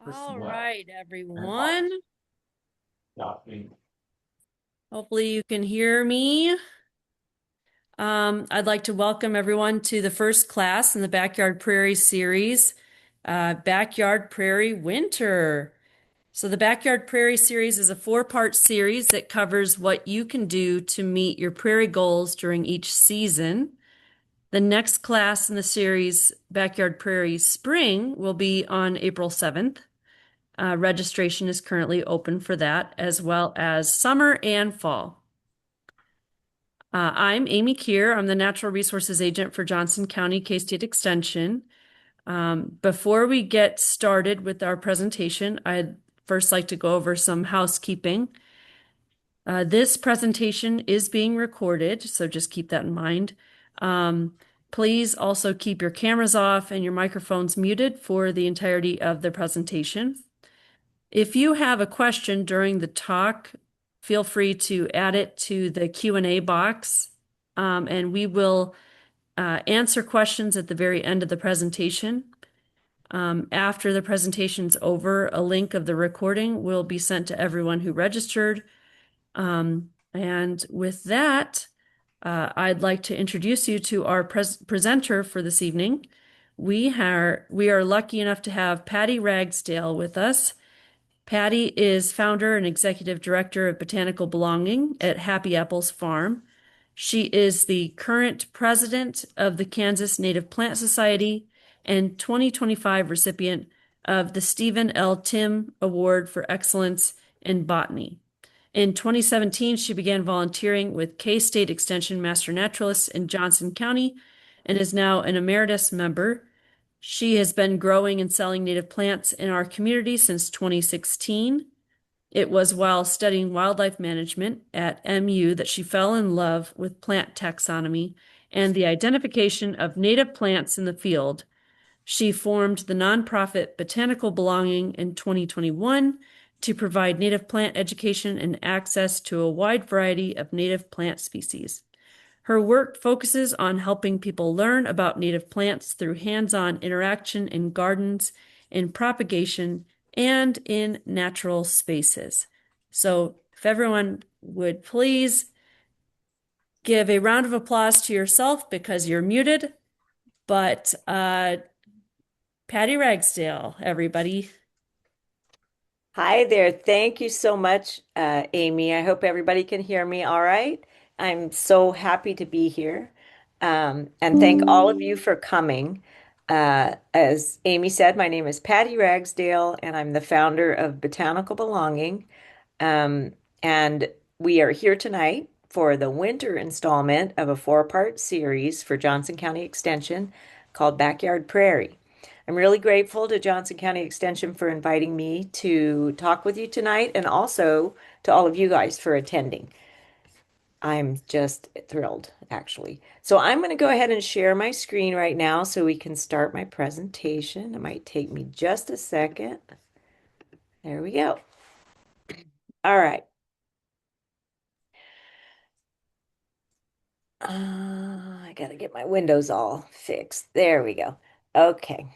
All right, everyone. Not me. Hopefully you can hear me. I'd like to welcome everyone to the first class in the Backyard Prairie Series, Backyard Prairie Winter. So the Backyard Prairie Series is a four-part series that covers what you can do to meet your prairie goals during each season. The next class in the series, Backyard Prairie Spring, will be on April 7th. Registration is currently open for that, as well as summer and fall. I'm Amy Keir. I'm the Natural Resources Agent for Johnson County K-State Extension. Before we get started with our presentation, I'd first like to go over some housekeeping. This presentation is being recorded, so just keep that in mind. Please also keep your cameras off and your microphones muted for the entirety of the presentation. If you have a question during the talk, feel free to add it to the Q&A box, and we will answer questions at the very end of the presentation. After the presentation's over, a link of the recording will be sent to everyone who registered. And with that, I'd like to introduce you to our presenter for this evening. We are lucky enough to have Patti Ragsdale with us. Patti is founder and executive director of Botanical Belonging at Happy Apples Farm. She is the current president of the Kansas Native Plant Society and 2025 recipient of the Stephen L. Tim Award for Excellence in Botany. In 2017, she began volunteering with K-State Extension Master Naturalists in Johnson County and is now an emeritus member. She has been growing and selling native plants in our community since 2016. It was while studying wildlife management at MU that she fell in love with plant taxonomy and the identification of native plants in the field. She formed the nonprofit Botanical Belonging in 2021 to provide native plant education and access to a wide variety of native plant species. Her work focuses on helping people learn about native plants through hands-on interaction in gardens, in propagation, and in natural spaces. So if everyone would please give a round of applause to yourself because you're muted, but Patti Ragsdale, everybody. Hi there. Thank you so much, Amy. I hope everybody can hear me all right. I'm so happy to be here. And thank all of you for coming. As Amy said, my name is Patti Ragsdale, and I'm the founder of Botanical Belonging. Um, and we are here tonight for the winter installment of a four-part series for Johnson County Extension called Backyard Prairie. I'm really grateful to Johnson County Extension for inviting me to talk with you tonight and also to all of you guys for attending. I'm just thrilled, actually. So I'm going to go ahead and share my screen right now so we can start my presentation. It might take me just a second. There we go. All right. I got to get my windows all fixed. There we go. Okay.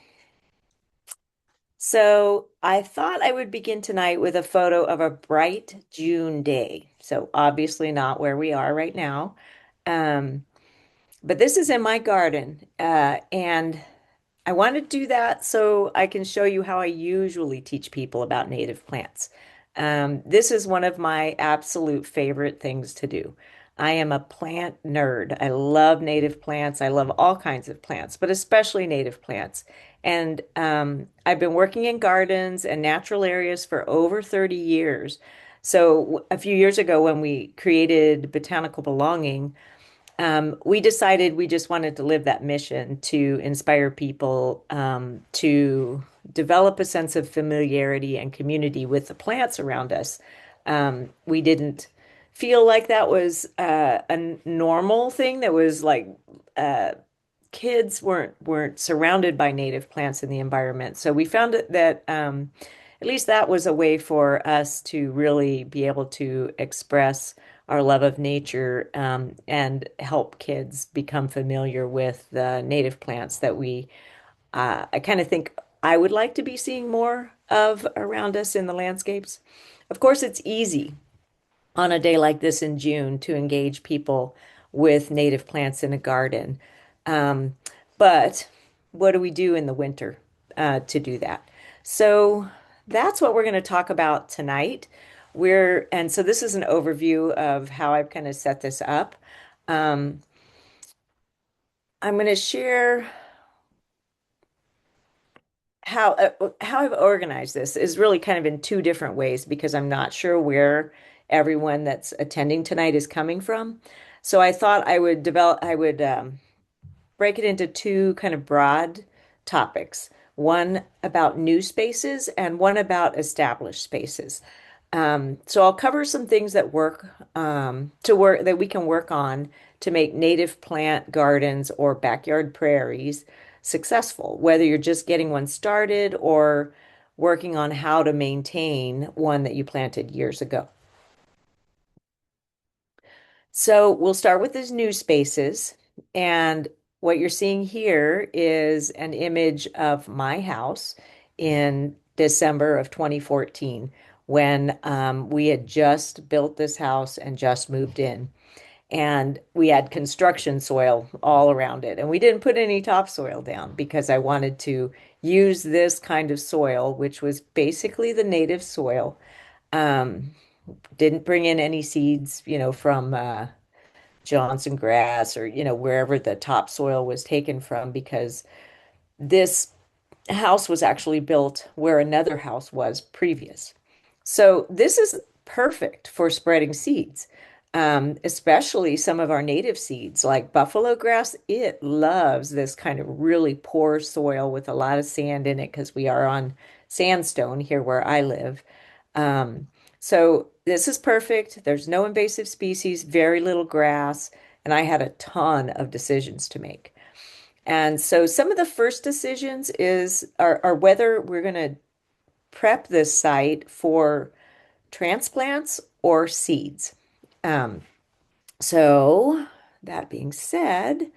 So I thought I would begin tonight with a photo of a bright June day. So obviously not where we are right now. Um, but this is in my garden. And I want to do that so I can show you how I usually teach people about native plants. This is one of my absolute favorite things to do. I am a plant nerd. I love native plants. I love all kinds of plants, but especially native plants. And I've been working in gardens and natural areas for over 30 years. So a few years ago, when we created Botanical Belonging, we decided we just wanted to live that mission to inspire people to develop a sense of familiarity and community with the plants around us. We didn't feel like that was a normal thing that was like uh, kids weren't surrounded by native plants in the environment. So we found that at least that was a way for us to really be able to express our love of nature and help kids become familiar with the native plants that I kind of think I would like to be seeing more of around us in the landscapes. Of course, it's easy on a day like this in June to engage people with native plants in a garden. Um, but what do we do in the winter to do that? So that's what we're going to talk about tonight. And so this is an overview of how I've kind of set this up. Um, I'm going to share how I've organized this is really kind of in two different ways because I'm not sure where everyone that's attending tonight is coming from. So I thought I would break it into two kind of broad topics, one about new spaces and one about established spaces. So I'll cover some things that work that we can work on to make native plant gardens or backyard prairies successful, whether you're just getting one started or working on how to maintain one that you planted years ago. So we'll start with these new spaces. And what you're seeing here is an image of my house in December of 2014 when we had just built this house and just moved in. And we had construction soil all around it. And we didn't put any topsoil down because I wanted to use this kind of soil, which was basically the native soil. Um, didn't bring in any seeds, from Johnson grass or, wherever the topsoil was taken from because this house was actually built where another house was previous. So this is perfect for spreading seeds, especially some of our native seeds like buffalo grass. It loves this kind of really poor soil with a lot of sand in it because we are on sandstone here where I live. Um, so this is perfect. There's no invasive species, very little grass, and I had a ton of decisions to make. And so some of the first decisions are whether we're going to prep this site for transplants or seeds. Um, so that being said,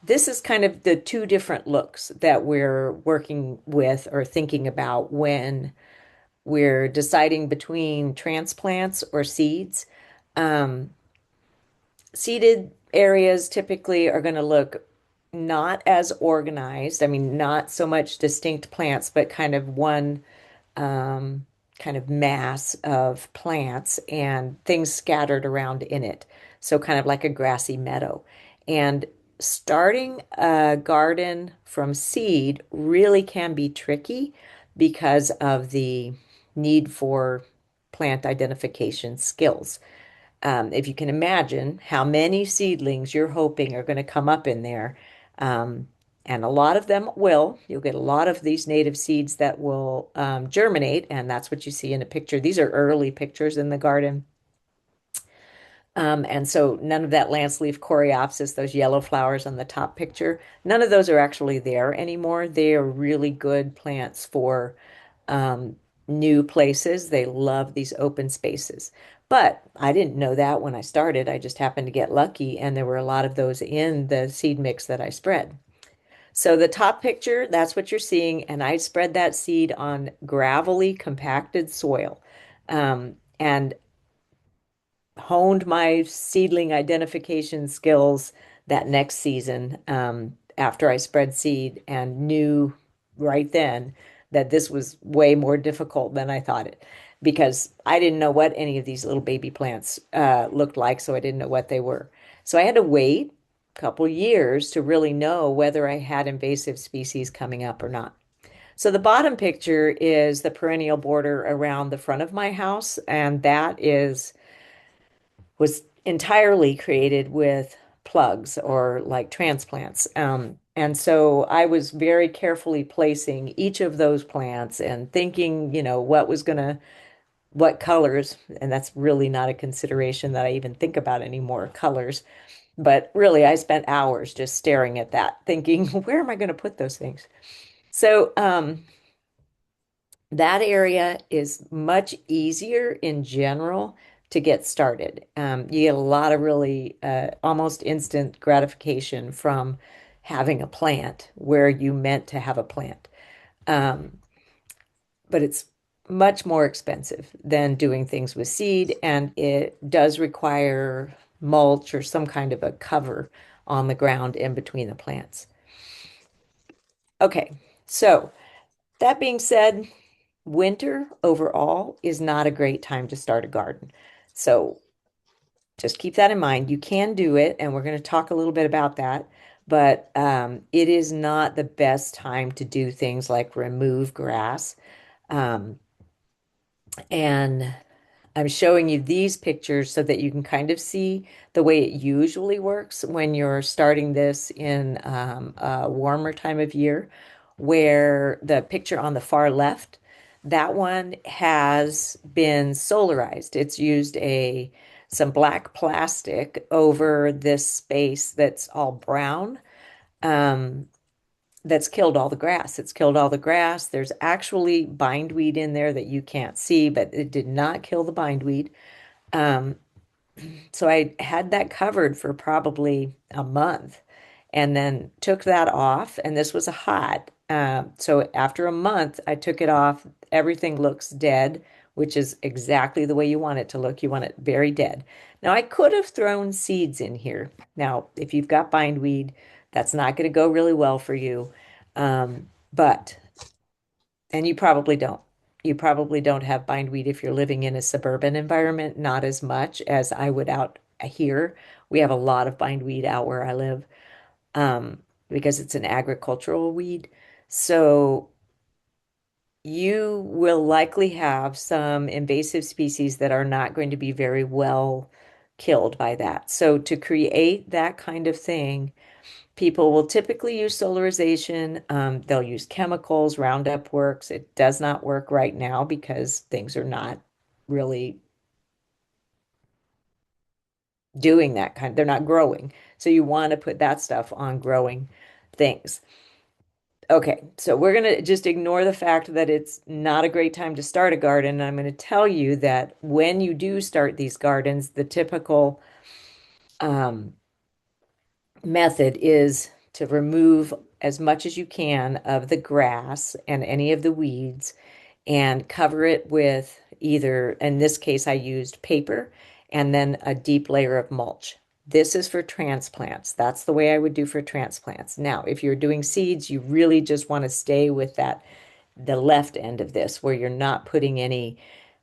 this is kind of the two different looks that we're working with or thinking about when we're deciding between transplants or seeds. Um, Seeded areas typically are going to look not as organized. I mean, not so much distinct plants, but kind of one um, kind of mass of plants and things scattered around in it. So, kind of like a grassy meadow. And starting a garden from seed really can be tricky because of the need for plant identification skills. If you can imagine how many seedlings you're hoping are going to come up in there. Um, and a lot of them will. You'll get a lot of these native seeds that will germinate, and that's what you see in a picture. These are early pictures in the garden. And so none of that lance leaf coreopsis, those yellow flowers on the top picture, none of those are actually there anymore. They are really good plants for um, new places. They love these open spaces. But I didn't know that when I started. I just happened to get lucky, and there were a lot of those in the seed mix that I spread. So the top picture, that's what you're seeing, and I spread that seed on gravelly, compacted soil. And honed my seedling identification skills that next season after I spread seed and knew right then that this was way more difficult than I thought it because I didn't know what any of these little baby plants looked like, so I didn't know what they were. So I had to wait a couple years to really know whether I had invasive species coming up or not. So the bottom picture is the perennial border around the front of my house, and that was entirely created with plugs or like transplants. And so I was very carefully placing each of those plants and thinking, what colors, and that's really not a consideration that I even think about anymore, colors. But really, I spent hours just staring at that, thinking, where am I going to put those things? So, that area is much easier in general to get started. You get a lot of really almost instant gratification from having a plant where you meant to have a plant. Um, but it's much more expensive than doing things with seed, and it does require mulch or some kind of a cover on the ground in between the plants. Okay, so that being said, winter overall is not a great time to start a garden. So just keep that in mind. You can do it, and we're going to talk a little bit about that, but it is not the best time to do things like remove grass. Um, and I'm showing you these pictures so that you can kind of see the way it usually works when you're starting this in a warmer time of year, where the picture on the far left, that one has been solarized. It's used some black plastic over this space that's all brown. Um, that's killed all the grass. It's killed all the grass. There's actually bindweed in there that you can't see, but it did not kill the bindweed. Um, so I had that covered for probably a month and then took that off. And this was a hot. So after a month, I took it off. Everything looks dead, which is exactly the way you want it to look. You want it very dead. Now, I could have thrown seeds in here. Now, if you've got bindweed, that's not going to go really well for you. But, and you probably don't. You probably don't have bindweed if you're living in a suburban environment, not as much as I would out here. We have a lot of bindweed out where I live, because it's an agricultural weed. So you will likely have some invasive species that are not going to be very well killed by that. So to create that kind of thing, people will typically use solarization. They'll use chemicals. Roundup works. It does not work right now because things are not really doing that kind. They're not growing. So you want to put that stuff on growing things. Okay, so we're going to just ignore the fact that it's not a great time to start a garden. I'm going to tell you that when you do start these gardens, the typical um, method is to remove as much as you can of the grass and any of the weeds and cover it with either, in this case, I used paper and then a deep layer of mulch. This is for transplants. That's the way I would do for transplants. Now, if you're doing seeds, you really just want to stay with the left end of this, where you're not putting any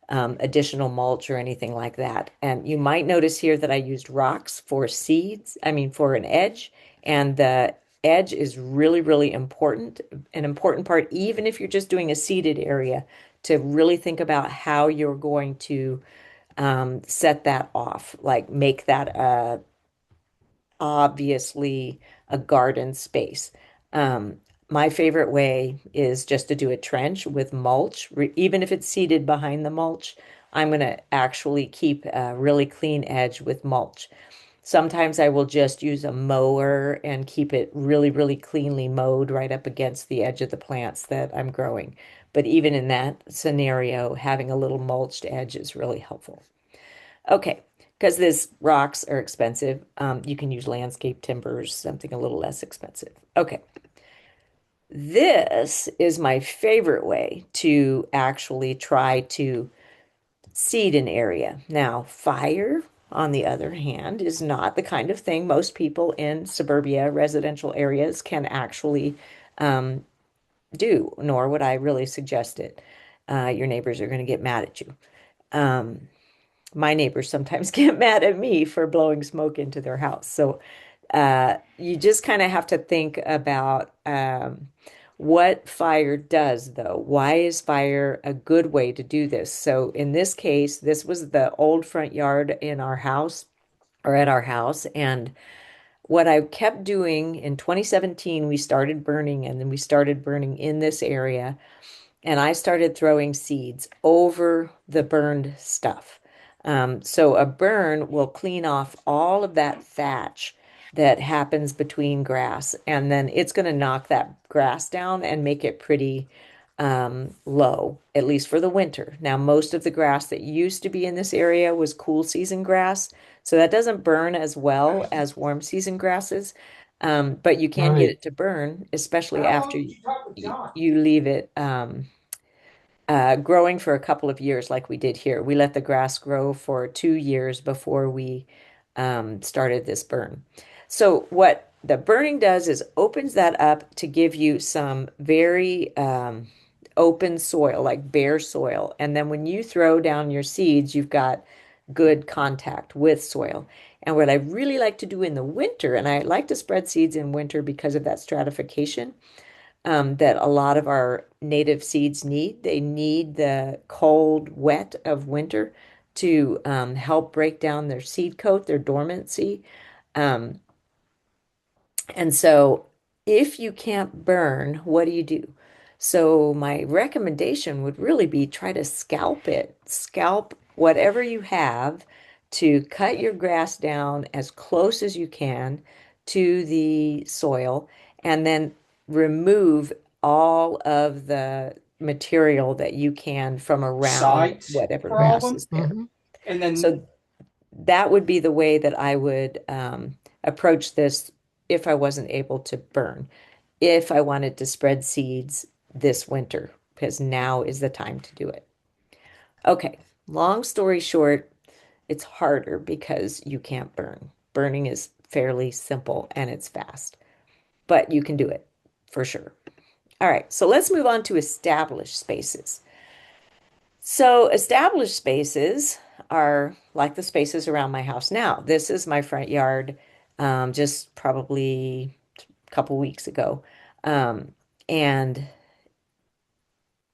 additional mulch or anything like that. And you might notice here that I used rocks for seeds, I mean, for an edge. And the edge is really, really important, an important part, even if you're just doing a seeded area, to really think about how you're going to set that off, like make that obviously a garden space. Um, my favorite way is just to do a trench with mulch, even if it's seated behind the mulch. I'm going to actually keep a really clean edge with mulch. Sometimes I will just use a mower and keep it really, really cleanly mowed right up against the edge of the plants that I'm growing. But even in that scenario, having a little mulched edge is really helpful. Okay, because these rocks are expensive. You can use landscape timbers, something a little less expensive. Okay, this is my favorite way to actually try to seed an area. Now, fire, on the other hand, is not the kind of thing most people in suburbia residential areas can actually um, do, nor would I really suggest it. Your neighbors are going to get mad at you. Um, my neighbors sometimes get mad at me for blowing smoke into their house. So you just kind of have to think about what fire does, though. Why is fire a good way to do this? So in this case, this was the old front yard in our house or at our house. And what I kept doing in 2017, we started burning, and then we started burning in this area, and I started throwing seeds over the burned stuff. So a burn will clean off all of that thatch that happens between grass, and then it's going to knock that grass down and make it pretty low, at least for the winter. Now, most of the grass that used to be in this area was cool season grass, so that doesn't burn as well as warm season grasses. But you can get Right. it to burn, especially How after long did you talk with John? you leave it growing for a couple of years like we did here. We let the grass grow for 2 years before we started this burn. So what the burning does is opens that up to give you some very open soil, like bare soil. And then when you throw down your seeds, you've got good contact with soil. And what I really like to do in the winter, and I like to spread seeds in winter because of that stratification, that a lot of our native seeds need. They need the cold, wet of winter to help break down their seed coat, their dormancy. Um, and so if you can't burn, what do you do? So my recommendation would really be try to scalp it. Scalp whatever you have to cut your grass down as close as you can to the soil and then remove all of the material that you can from around Site whatever grass problem. is there. And then So that would be the way that I would approach this if I wasn't able to burn, if I wanted to spread seeds this winter, because now is the time to do it. Okay, long story short, it's harder because you can't burn. Burning is fairly simple and it's fast, but you can do it for sure. All right, so let's move on to established spaces. So established spaces are like the spaces around my house now. This is my front yard, just probably a couple weeks ago. Um, and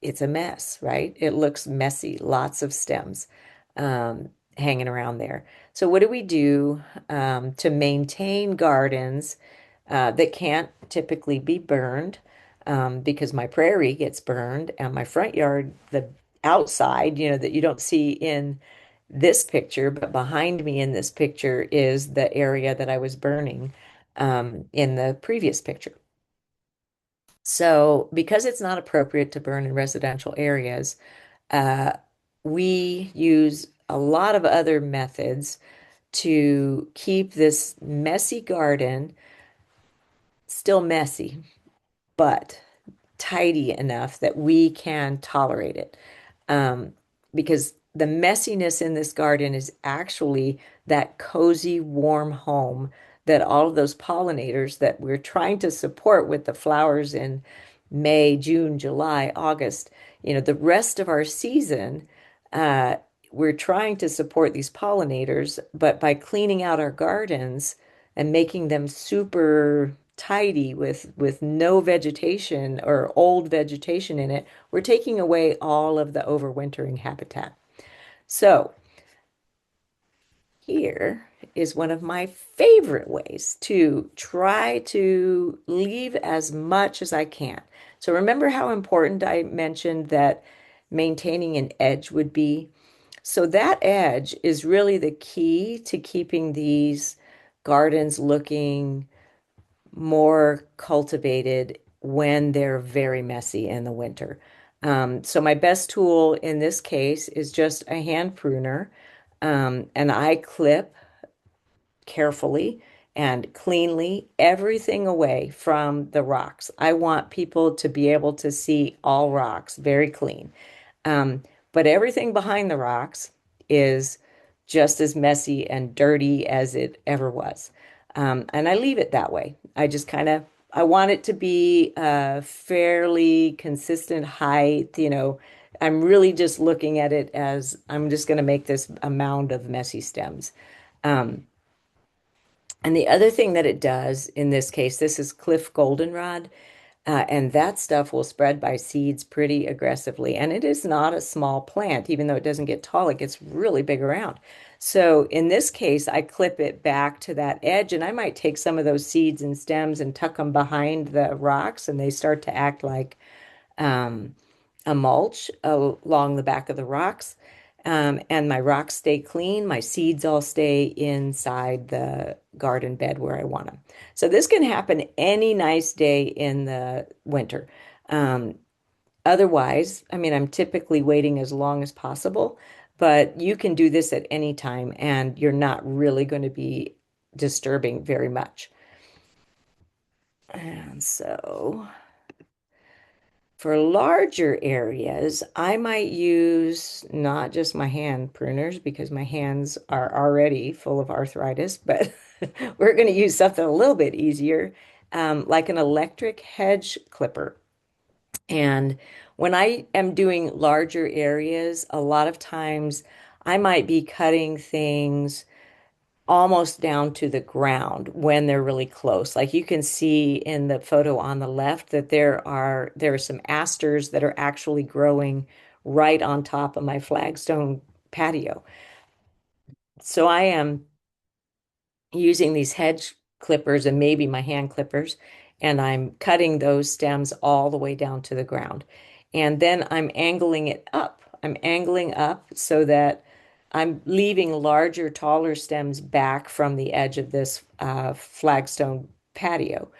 it's a mess, right? It looks messy, lots of stems hanging around there. So what do we do to maintain gardens that can't typically be burned because my prairie gets burned and my front yard, the outside, that you don't see in this picture, but behind me in this picture is the area that I was burning in the previous picture. So, because it's not appropriate to burn in residential areas, uh, we use a lot of other methods to keep this messy garden still messy, but tidy enough that we can tolerate it. Um, because the messiness in this garden is actually that cozy, warm home that all of those pollinators that we're trying to support with the flowers in May, June, July, August, the rest of our season, uh, we're trying to support these pollinators, but by cleaning out our gardens and making them super tidy with no vegetation or old vegetation in it, we're taking away all of the overwintering habitat. So here is one of my favorite ways to try to leave as much as I can. So remember how important I mentioned that maintaining an edge would be? So that edge is really the key to keeping these gardens looking more cultivated when they're very messy in the winter. So my best tool in this case is just a hand pruner, and I clip carefully and cleanly everything away from the rocks. I want people to be able to see all rocks very clean. Um, but everything behind the rocks is just as messy and dirty as it ever was. And I leave it that way. I want it to be a fairly consistent height. I'm really just looking at it as I'm just going to make this a mound of messy stems. Um, and the other thing that it does in this case, this is Cliff Goldenrod. And that stuff will spread by seeds pretty aggressively. And it is not a small plant, even though it doesn't get tall, it gets really big around. So in this case, I clip it back to that edge, and I might take some of those seeds and stems and tuck them behind the rocks, and they start to act like um, a mulch along the back of the rocks. And my rocks stay clean. My seeds all stay inside the garden bed where I want them. So this can happen any nice day in the winter. Um, Otherwise, I mean, I'm typically waiting as long as possible, but you can do this at any time and you're not really going to be disturbing very much. And so For larger areas, I might use not just my hand pruners because my hands are already full of arthritis, but we're going to use something a little bit easier, like an electric hedge clipper. And when I am doing larger areas, a lot of times I might be cutting things almost down to the ground when they're really close. Like you can see in the photo on the left that there are some asters that are actually growing right on top of my flagstone patio. So I am using these hedge clippers and maybe my hand clippers, and I'm cutting those stems all the way down to the ground. And then I'm angling it up. I'm angling up so that I'm leaving larger, taller stems back from the edge of this flagstone patio.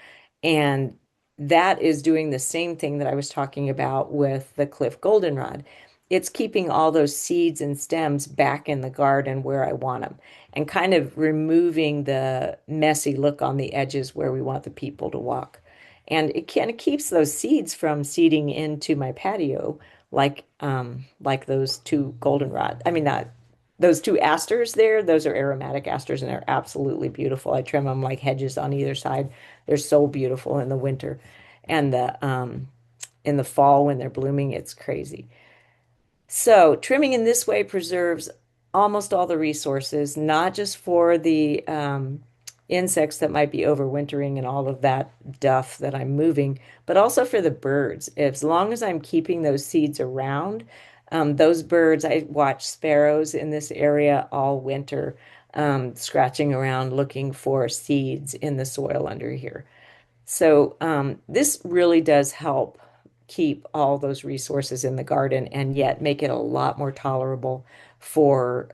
And that is doing the same thing that I was talking about with the Cliff Goldenrod. It's keeping all those seeds and stems back in the garden where I want them and kind of removing the messy look on the edges where we want the people to walk. And it kind of keeps those seeds from seeding into my patio, like those two goldenrod. I mean, not those two asters there. Those are aromatic asters, and they're absolutely beautiful. I trim them like hedges on either side. They're so beautiful in the winter, and the in the fall when they're blooming, it's crazy. So, trimming in this way preserves almost all the resources, not just for the insects that might be overwintering and all of that duff that I'm moving, but also for the birds. As long as I'm keeping those seeds around, those birds, I watch sparrows in this area all winter, scratching around looking for seeds in the soil under here. So this really does help keep all those resources in the garden and yet make it a lot more tolerable for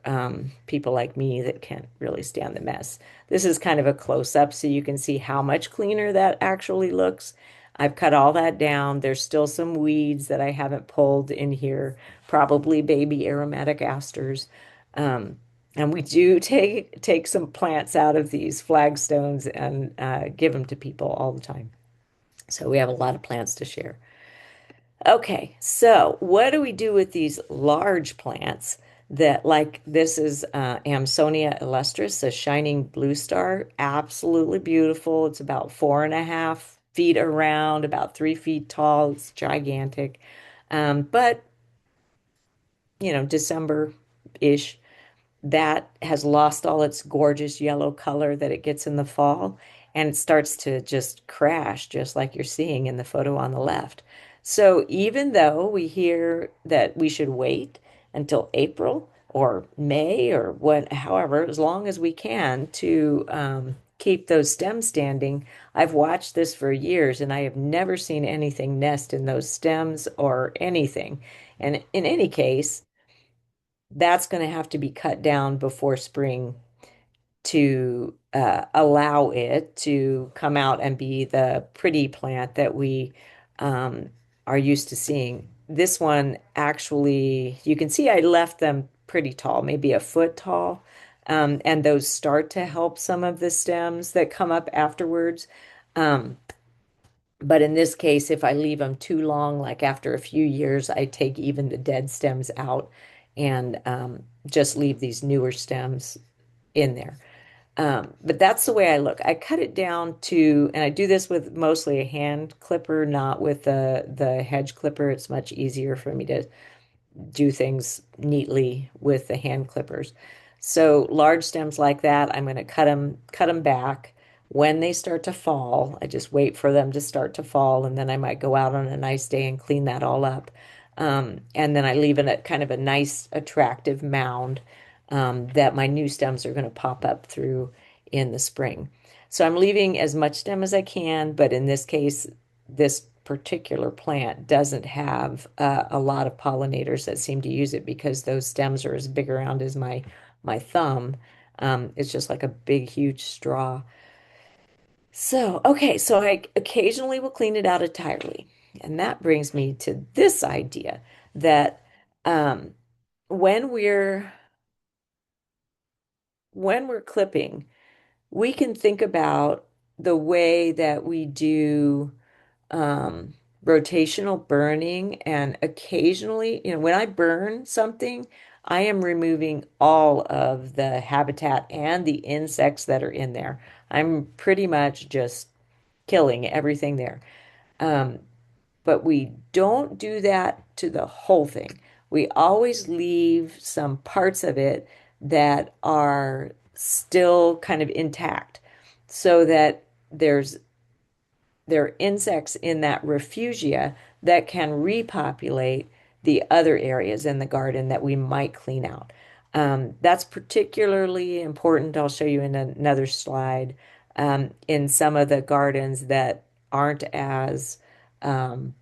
people like me that can't really stand the mess. This is kind of a close-up so you can see how much cleaner that actually looks. I've cut all that down. There's still some weeds that I haven't pulled in here, probably baby aromatic asters. Um, and we do take some plants out of these flagstones and give them to people all the time. So we have a lot of plants to share. Okay, so what do we do with these large plants that, like this is Amsonia illustris, a shining blue star, absolutely beautiful. It's about 4.5 feet around, about 3 feet tall. It's gigantic. But December-ish that has lost all its gorgeous yellow color that it gets in the fall, and it starts to just crash, just like you're seeing in the photo on the left. So even though we hear that we should wait until April or May or what, however, as long as we can to keep those stems standing, I've watched this for years and I have never seen anything nest in those stems or anything. And in any case, that's going to have to be cut down before spring to allow it to come out and be the pretty plant that we um, are used to seeing. This one actually, you can see I left them pretty tall, maybe a foot tall. And those start to help some of the stems that come up afterwards. Um, but in this case, if I leave them too long, like after a few years, I take even the dead stems out and just leave these newer stems in there. But that's the way I look. I cut it down to, and I do this with mostly a hand clipper, not with the hedge clipper. It's much easier for me to do things neatly with the hand clippers. So large stems like that, I'm going to cut them back. When they start to fall, I just wait for them to start to fall, and then I might go out on a nice day and clean that all up. And then I leave it at kind of a nice, attractive mound that my new stems are going to pop up through in the spring. So I'm leaving as much stem as I can, but in this case, this particular plant doesn't have a lot of pollinators that seem to use it because those stems are as big around as my thumb. It's just like a big, huge straw. So, okay, so I occasionally will clean it out entirely. And that brings me to this idea that um, when we're clipping, we can think about the way that we do. rotational burning, and occasionally, when I burn something, I am removing all of the habitat and the insects that are in there. I'm pretty much just killing everything there. Um, but we don't do that to the whole thing. We always leave some parts of it that are still kind of intact so that there are insects in that refugia that can repopulate the other areas in the garden that we might clean out. That's particularly important. I'll show you in another slide, in some of the gardens that aren't as um,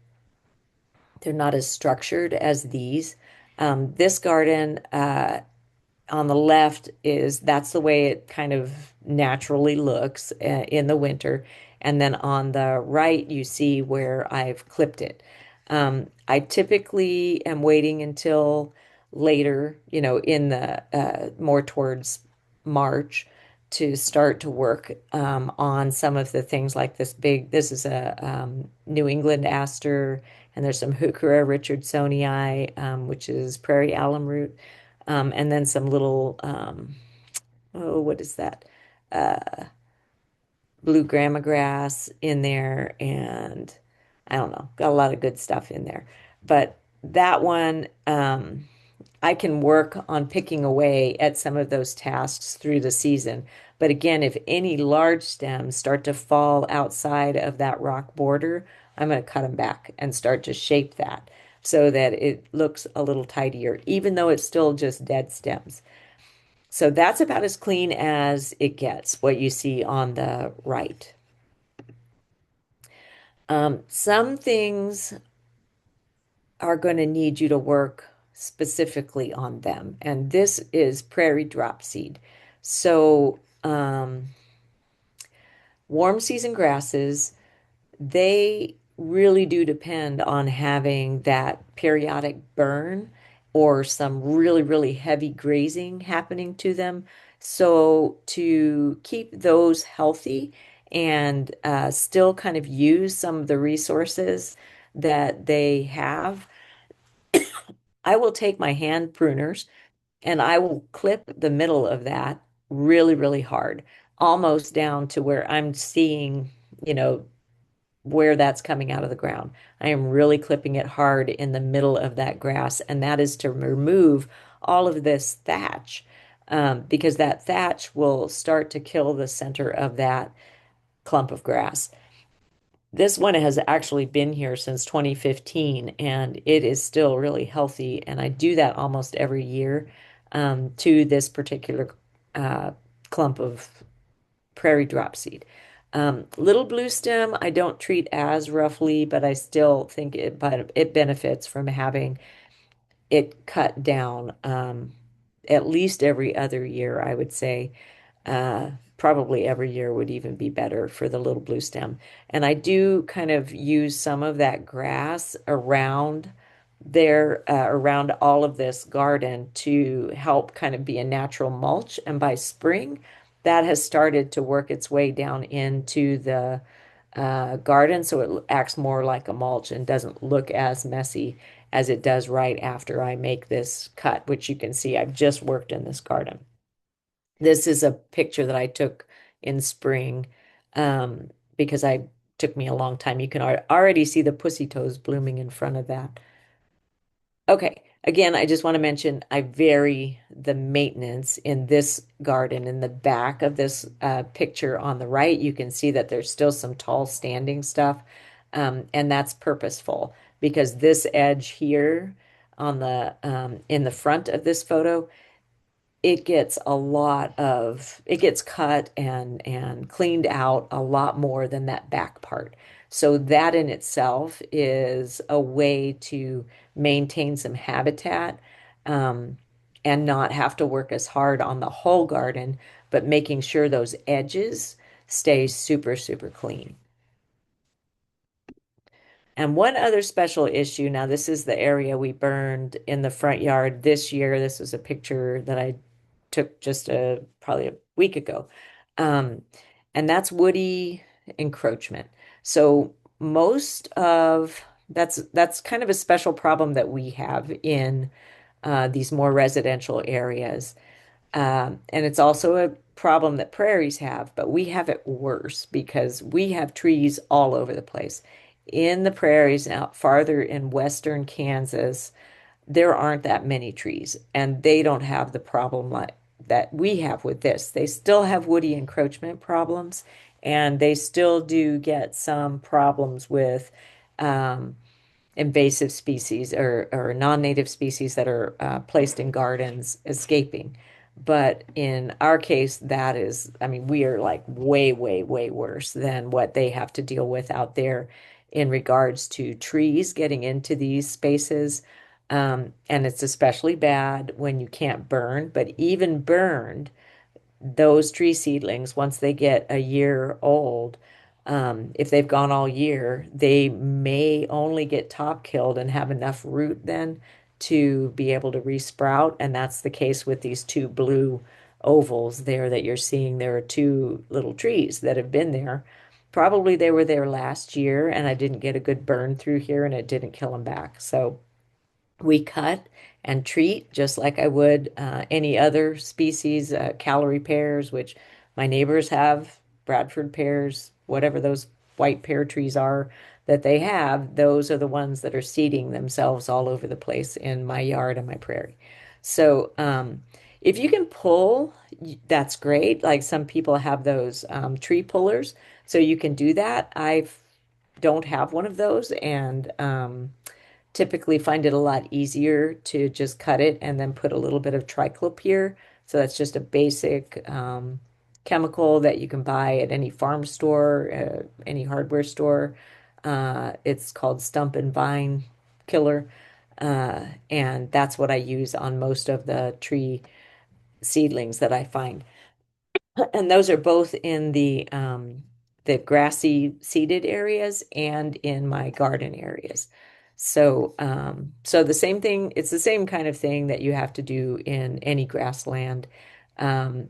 they're not as structured as these. This garden on the left is that's the way it kind of naturally looks in the winter. And then on the right, you see where I've clipped it. I typically am waiting until later, in the more towards March to start to work on some of the things like this is a New England aster, and there's some Heuchera richardsonii, which is prairie alum root, and then some little, oh, what is that? Uh, Blue grama grass in there, and I don't know, got a lot of good stuff in there. But that one, I can work on picking away at some of those tasks through the season. But again, if any large stems start to fall outside of that rock border, I'm going to cut them back and start to shape that so that it looks a little tidier, even though it's still just dead stems. So that's about as clean as it gets, what you see on the right. Some things are going to need you to work specifically on them, and this is prairie drop seed. So, warm season grasses, they really do depend on having that periodic burn or some really, really heavy grazing happening to them. So, to keep those healthy and still kind of use some of the resources that they have, I will take my hand pruners and I will clip the middle of that really, really hard, almost down to where I'm seeing, you know, where that's coming out of the ground. I am really clipping it hard in the middle of that grass, and that is to remove all of this thatch, because that thatch will start to kill the center of that clump of grass. This one has actually been here since 2015, and it is still really healthy. And I do that almost every year to this particular uh, clump of prairie drop seed. Little blue stem, I don't treat as roughly, but I still think it benefits from having it cut down at least every other year, I would say. Probably every year would even be better for the little blue stem. And I do kind of use some of that grass around all of this garden to help kind of be a natural mulch. And by spring, that has started to work its way down into the garden, so it acts more like a mulch and doesn't look as messy as it does right after I make this cut, which you can see I've just worked in this garden. This is a picture that I took in spring, because I took me a long time. You can already see the pussy toes blooming in front of that. Okay, again, I just want to mention I vary the maintenance in this garden. In the back of this picture on the right, you can see that there's still some tall standing stuff, and that's purposeful because this edge here on the in the front of this photo, it gets cut and cleaned out a lot more than that back part. So that in itself is a way to maintain some habitat, um, and not have to work as hard on the whole garden, but making sure those edges stay super, super clean. And one other special issue, now this is the area we burned in the front yard this year. This was a picture that I took just probably a week ago. Um, and that's woody encroachment. So most of That's kind of a special problem that we have in these more residential areas. And it's also a problem that prairies have, but we have it worse because we have trees all over the place. In the prairies out farther in western Kansas, there aren't that many trees, and they don't have the problem like that we have with this. They still have woody encroachment problems, and they still do get some problems with um, invasive species or non-native species that are placed in gardens escaping. But in our case, that is, I mean, we are like way, way, way worse than what they have to deal with out there in regards to trees getting into these spaces. And it's especially bad when you can't burn, but even burned, those tree seedlings, once they get a year old, if they've gone all year, they may only get top killed and have enough root then to be able to resprout. And that's the case with these two blue ovals there that you're seeing. There are two little trees that have been there. Probably they were there last year, and I didn't get a good burn through here and it didn't kill them back. So we cut and treat just like I would any other species, calorie pears, which my neighbors have, Bradford pears, whatever those white pear trees are that they have, those are the ones that are seeding themselves all over the place in my yard and my prairie. So, if you can pull, that's great. Like some people have those tree pullers, so you can do that. I don't have one of those, and typically find it a lot easier to just cut it and then put a little bit of triclopyr. So that's just a basic chemical that you can buy at any farm store, any hardware store. It's called Stump and Vine Killer. And that's what I use on most of the tree seedlings that I find. And those are both in the grassy seeded areas and in my garden areas. So so the same thing, it's the same kind of thing that you have to do in any grassland um,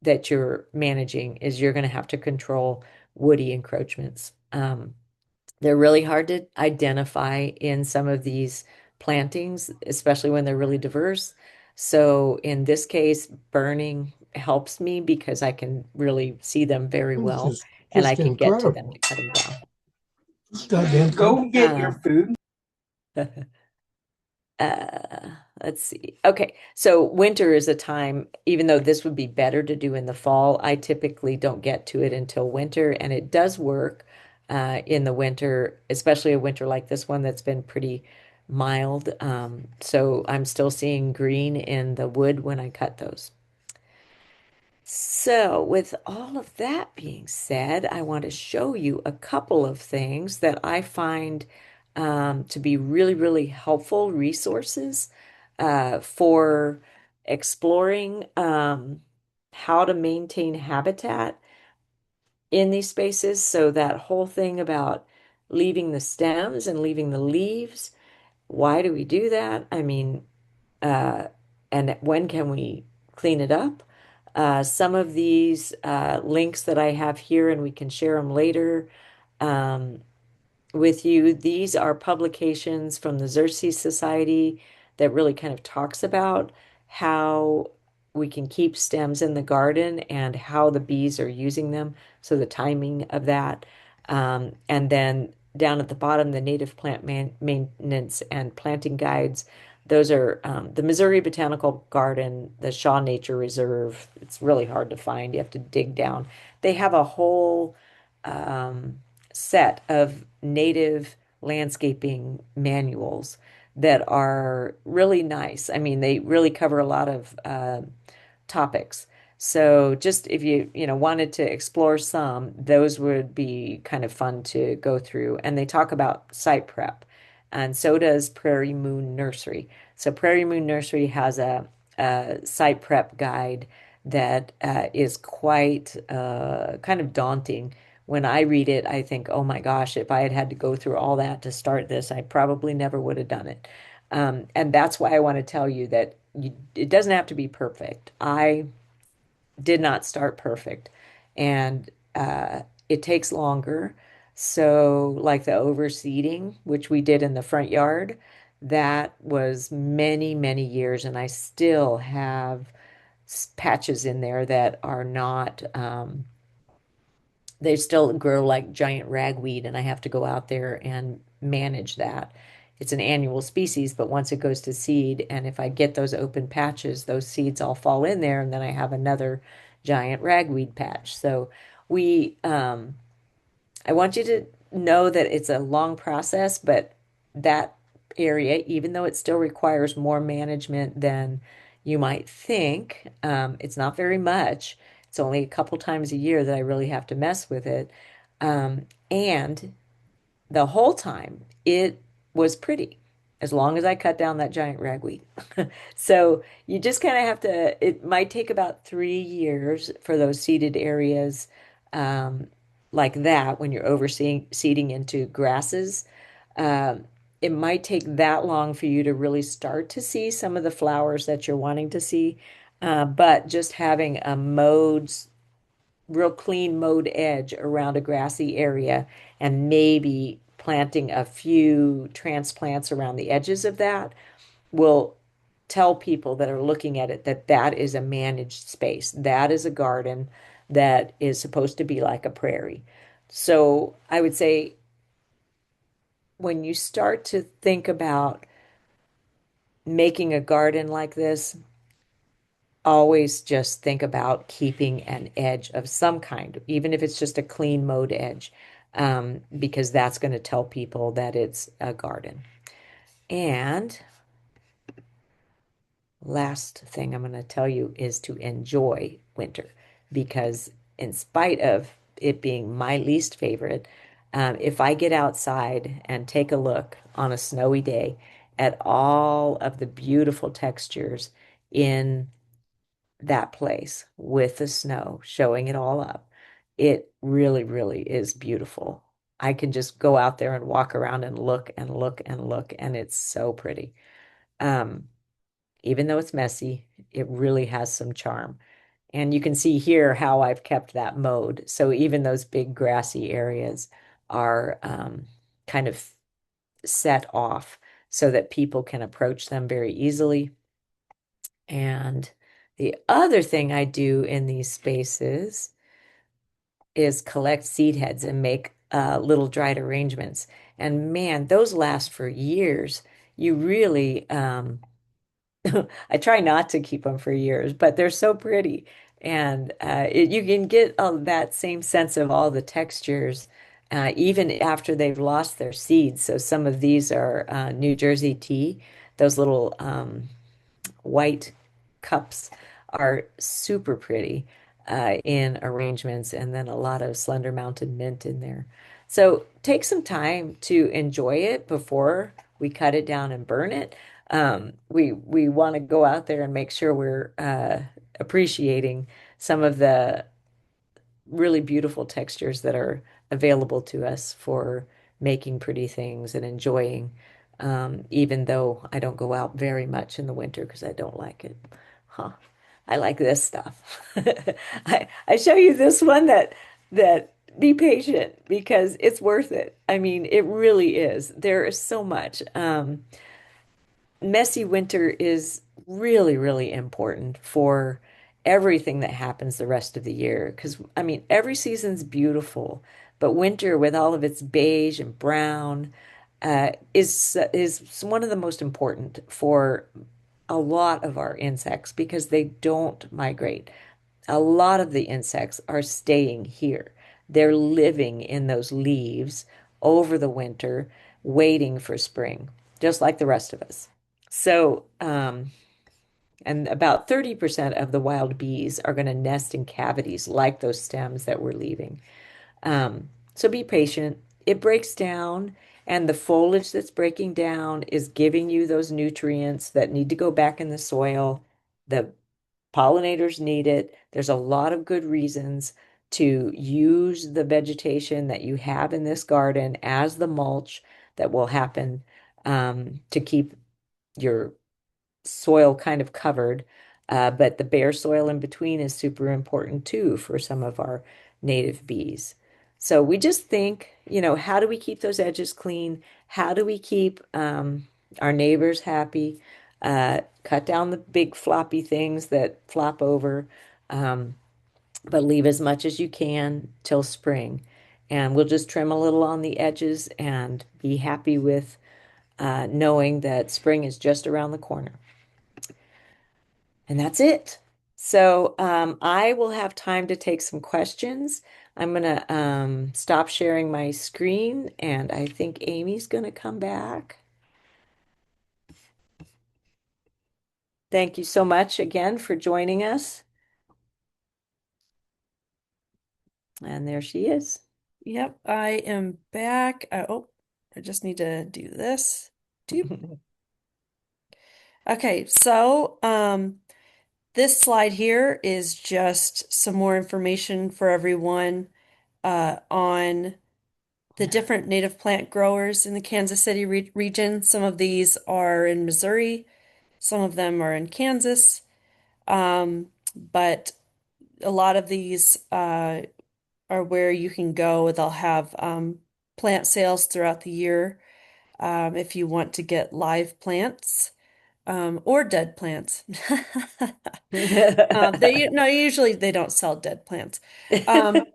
that you're managing is you're going to have to control woody encroachments. They're really hard to identify in some of these plantings, especially when they're really diverse. So in this case, burning helps me because I can really see them very It's well and I just can get to them incredible. to cut them down. This goddamn Go get your Um, food. let's see. Okay, so winter is a time, even though this would be better to do in the fall, I typically don't get to it until winter, and it does work in the winter, especially a winter like this one that's been pretty mild. So I'm still seeing green in the wood when I cut those. So, with all of that being said, I want to show you a couple of things that I find to be really, really helpful resources for exploring how to maintain habitat in these spaces. So, that whole thing about leaving the stems and leaving the leaves, why do we do that? I mean, uh, and when can we clean it up? Some of these links that I have here, and we can share them later um, with you. These are publications from the Xerces Society that really kind of talks about how we can keep stems in the garden and how the bees are using them. So the timing of that. And then down at the bottom, the native plant maintenance and planting guides. Those are the Missouri Botanical Garden, the Shaw Nature Reserve. It's really hard to find. You have to dig down. They have a whole um, set of native landscaping manuals that are really nice. I mean, they really cover a lot of topics. So just if you wanted to explore some, those would be kind of fun to go through. And they talk about site prep. And so does Prairie Moon Nursery. So Prairie Moon Nursery has a site prep guide that is quite kind of daunting. When I read it, I think, oh my gosh, if I had had to go through all that to start this, I probably never would have done it. And that's why I want to tell you that it doesn't have to be perfect. I did not start perfect, and it takes longer. So, like the overseeding, which we did in the front yard, that was many, many years, and I still have patches in there that are not, they still grow like giant ragweed, and I have to go out there and manage that. It's an annual species, but once it goes to seed, and if I get those open patches, those seeds all fall in there, and then I have another giant ragweed patch. So we, I want you to know that it's a long process, but that area, even though it still requires more management than you might think, it's not very much. It's only a couple times a year that I really have to mess with it. And the whole time it was pretty, as long as I cut down that giant ragweed. So you just kind of have to, it might take about 3 years for those seeded areas like that when you're overseeing seeding into grasses. Um, it might take that long for you to really start to see some of the flowers that you're wanting to see. But just having a mowed real clean mowed edge around a grassy area and maybe planting a few transplants around the edges of that will tell people that are looking at it that that is a managed space. That is a garden that is supposed to be like a prairie. So I would say when you start to think about making a garden like this, always just think about keeping an edge of some kind, even if it's just a clean mowed edge, because that's going to tell people that it's a garden. And last thing I'm going to tell you is to enjoy winter, because in spite of it being my least favorite, if I get outside and take a look on a snowy day at all of the beautiful textures in that place with the snow showing it all up. It really, really is beautiful. I can just go out there and walk around and look and look and look, and it's so pretty. Um, Even though it's messy, it really has some charm. And you can see here how I've kept that mode. So even those big grassy areas are kind of set off so that people can approach them very easily. And the other thing I do in these spaces is collect seed heads and make little dried arrangements. And man, those last for years. You really, I try not to keep them for years, but they're so pretty. And you can get that same sense of all the textures even after they've lost their seeds. So some of these are New Jersey tea, those little white cups are super pretty in arrangements, and then a lot of slender mounted mint in there. So take some time to enjoy it before we cut it down and burn it. We want to go out there and make sure we're appreciating some of the really beautiful textures that are available to us for making pretty things and enjoying, even though I don't go out very much in the winter because I don't like it. Huh. I like this stuff. I show you this one that be patient because it's worth it. I mean, it really is. There is so much. Messy winter is really, really important for everything that happens the rest of the year. Because, I mean, every season's beautiful, but winter with all of its beige and brown is one of the most important for a lot of our insects because they don't migrate. A lot of the insects are staying here. They're living in those leaves over the winter, waiting for spring, just like the rest of us. So, and about 30% of the wild bees are going to nest in cavities like those stems that we're leaving. So be patient. It breaks down, and the foliage that's breaking down is giving you those nutrients that need to go back in the soil. The pollinators need it. There's a lot of good reasons to use the vegetation that you have in this garden as the mulch that will happen to keep your soil kind of covered. But the bare soil in between is super important too for some of our native bees. So we just think how do we keep those edges clean? How do we keep our neighbors happy? Cut down the big floppy things that flop over, um, but leave as much as you can till spring. And we'll just trim a little on the edges and be happy with knowing that spring is just around the corner. And that's it. So I will have time to take some questions. I'm going to stop sharing my screen, and I think Amy's going to come back. Thank you so much again for joining us. And there she is. Yep, I am back. Oh, I just need to do this. Doop. Okay, so this slide here is just some more information for everyone on the different native plant growers in the Kansas City region. Some of these are in Missouri, some of them are in Kansas, but a lot of these are where you can go. They'll have plant sales throughout the year if you want to get live plants or dead plants. They no, usually they don't sell dead plants. Um,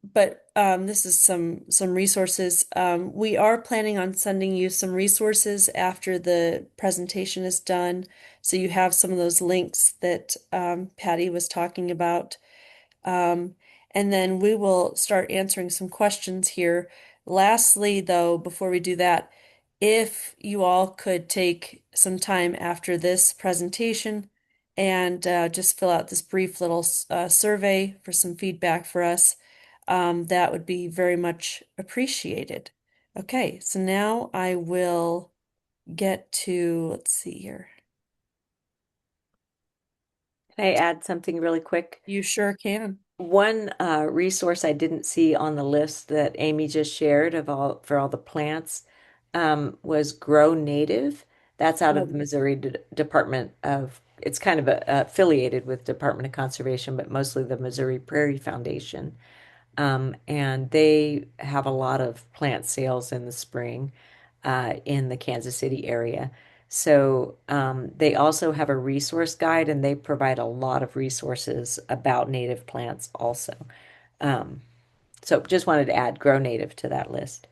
but this is some resources. We are planning on sending you some resources after the presentation is done, so you have some of those links that Patty was talking about. Um, and then we will start answering some questions here. Lastly, though, before we do that, if you all could take some time after this presentation and just fill out this brief little survey for some feedback for us, that would be very much appreciated. Okay, so now I will get to, let's see here. Can I add something really quick? You sure can. One resource I didn't see on the list that Amy just shared for all the plants was Grow Native. That's out of the Okay. Missouri Department of, it's kind of affiliated with Department of Conservation, but mostly the Missouri Prairie Foundation. And they have a lot of plant sales in the spring in the Kansas City area. So they also have a resource guide and they provide a lot of resources about native plants also. Um, so just wanted to add Grow Native to that list.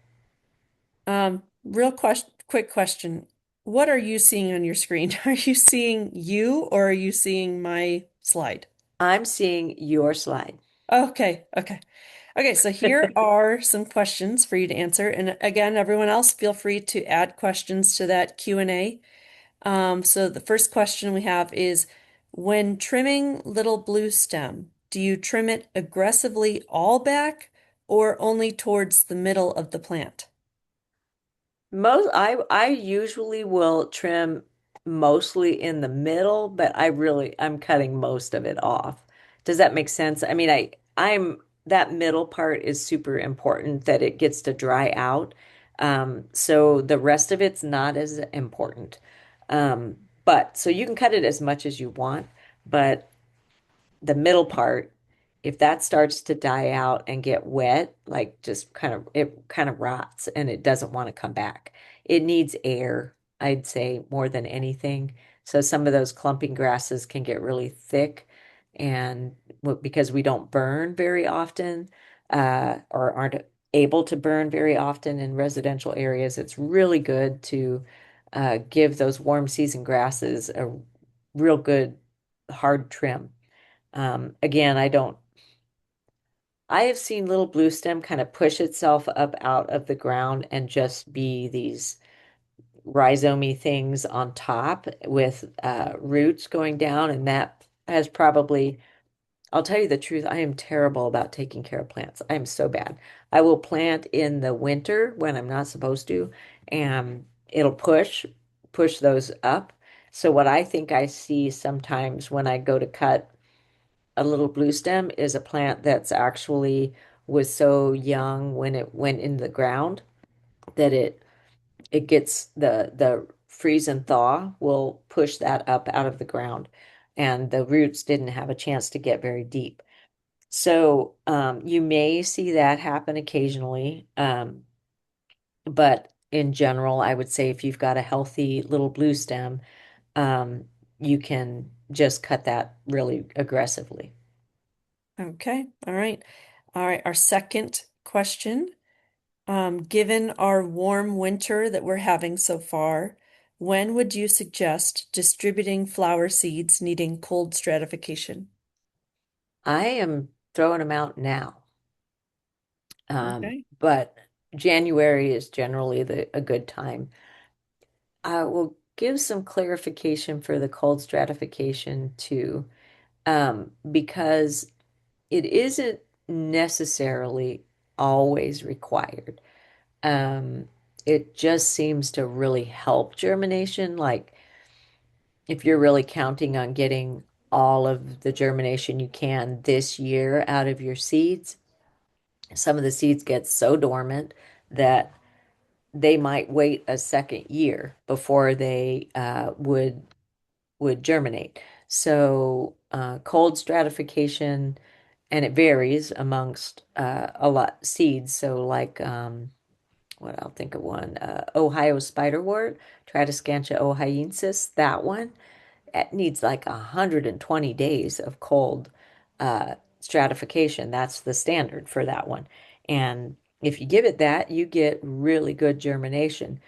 Real quick question. What are you seeing on your screen? Are you seeing you or are you seeing my slide? I'm seeing your slide. Okay, okay. Okay, so here are some questions for you to answer. And again, everyone else, feel free to add questions to that Q&A. So the first question we have is, when trimming little blue stem, do you trim it aggressively all back or only towards the middle of the plant? I usually will trim mostly in the middle, but I'm cutting most of it off. Does that make sense? I mean, I'm that middle part is super important that it gets to dry out. So the rest of it's not as important. But so you can cut it as much as you want, but the middle part, if that starts to die out and get wet, like just it kind of rots and it doesn't want to come back. It needs air, I'd say, more than anything. So some of those clumping grasses can get really thick and because we don't burn very often, or aren't able to burn very often in residential areas, it's really good to give those warm season grasses a real good hard trim. Again, I have seen little blue stem kind of push itself up out of the ground and just be these rhizomy things on top with roots going down. And that has probably, I'll tell you the truth, I am terrible about taking care of plants. I am so bad. I will plant in the winter when I'm not supposed to, and it'll push those up. So what I think I see sometimes when I go to cut a little blue stem is a plant that's actually was so young when it went in the ground that it gets the freeze and thaw will push that up out of the ground and the roots didn't have a chance to get very deep. So you may see that happen occasionally. But in general, I would say if you've got a healthy little blue stem, um, you can just cut that really aggressively. Okay, all right. All right, our second question. Given our warm winter that we're having so far, when would you suggest distributing flower seeds needing cold stratification? I am throwing them out now. Okay. But January is generally a good time. I will give some clarification for the cold stratification too, because it isn't necessarily always required. Um, it just seems to really help germination. Like if you're really counting on getting all of the germination you can this year out of your seeds, some of the seeds get so dormant that they might wait a second year before they would germinate. So cold stratification, and it varies amongst a lot seeds. So like what I'll think of one, Ohio spiderwort, Tradescantia ohioensis, that one, it needs like 120 days of cold stratification. That's the standard for that one. And if you give it that, you get really good germination.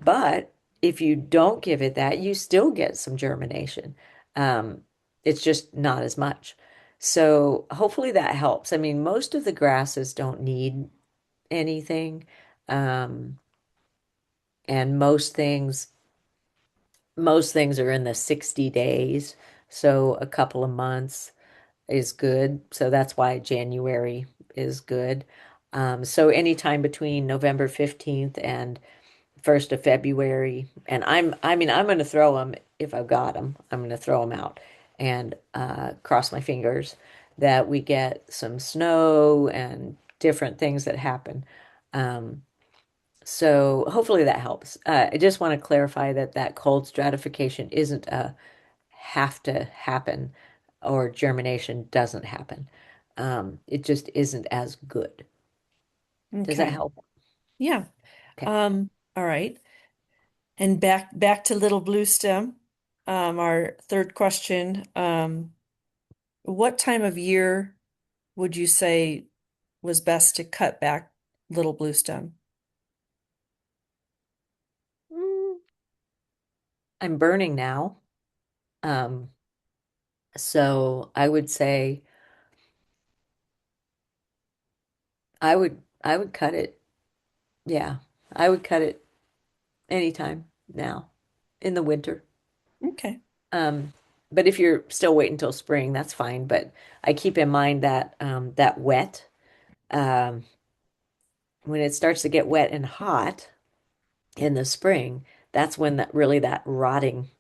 But if you don't give it that, you still get some germination. Um, it's just not as much. So hopefully that helps. I mean, most of the grasses don't need anything. Um, and most things are in the 60 days. So a couple of months is good. So that's why January is good. So anytime between November 15th and 1st of February, and I mean, I'm going to throw them if I've got them. I'm going to throw them out and cross my fingers that we get some snow and different things that happen. Um, so hopefully that helps. I just want to clarify that that cold stratification isn't a have to happen or germination doesn't happen. It just isn't as good. Does that Okay. help? Yeah. Okay. All right. And back to little blue stem. Our third question. What time of year would you say was best to cut back little blue stem? Mm, I'm burning now. Um, so I would say I would cut it. Yeah, I would cut it anytime now in the winter. Okay. Um, but if you're still waiting until spring, that's fine. But I keep in mind that that wet, um, when it starts to get wet and hot in the spring, that's when that rotting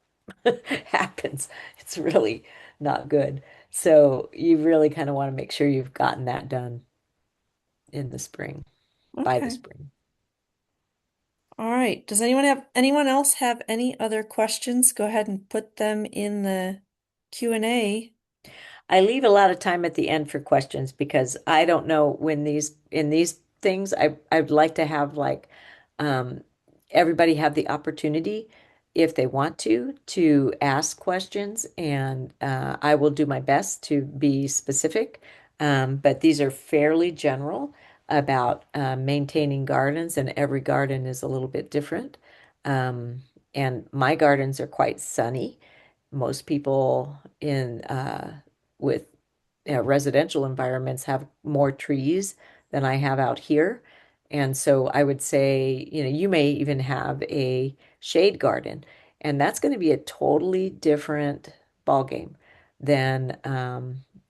happens. It's really not good. So you really kind of want to make sure you've gotten that done in the spring, by the Okay. spring. All right. Does anyone else have any other questions? Go ahead and put them in the Q&A. I leave a lot of time at the end for questions because I don't know when these things I'd like to have like um everybody have the opportunity if they want to ask questions, and I will do my best to be specific. But these are fairly general about maintaining gardens, and every garden is a little bit different. Um, and my gardens are quite sunny. Most people in with residential environments have more trees than I have out here. And so I would say, you may even have a shade garden, and that's going to be a totally different ballgame than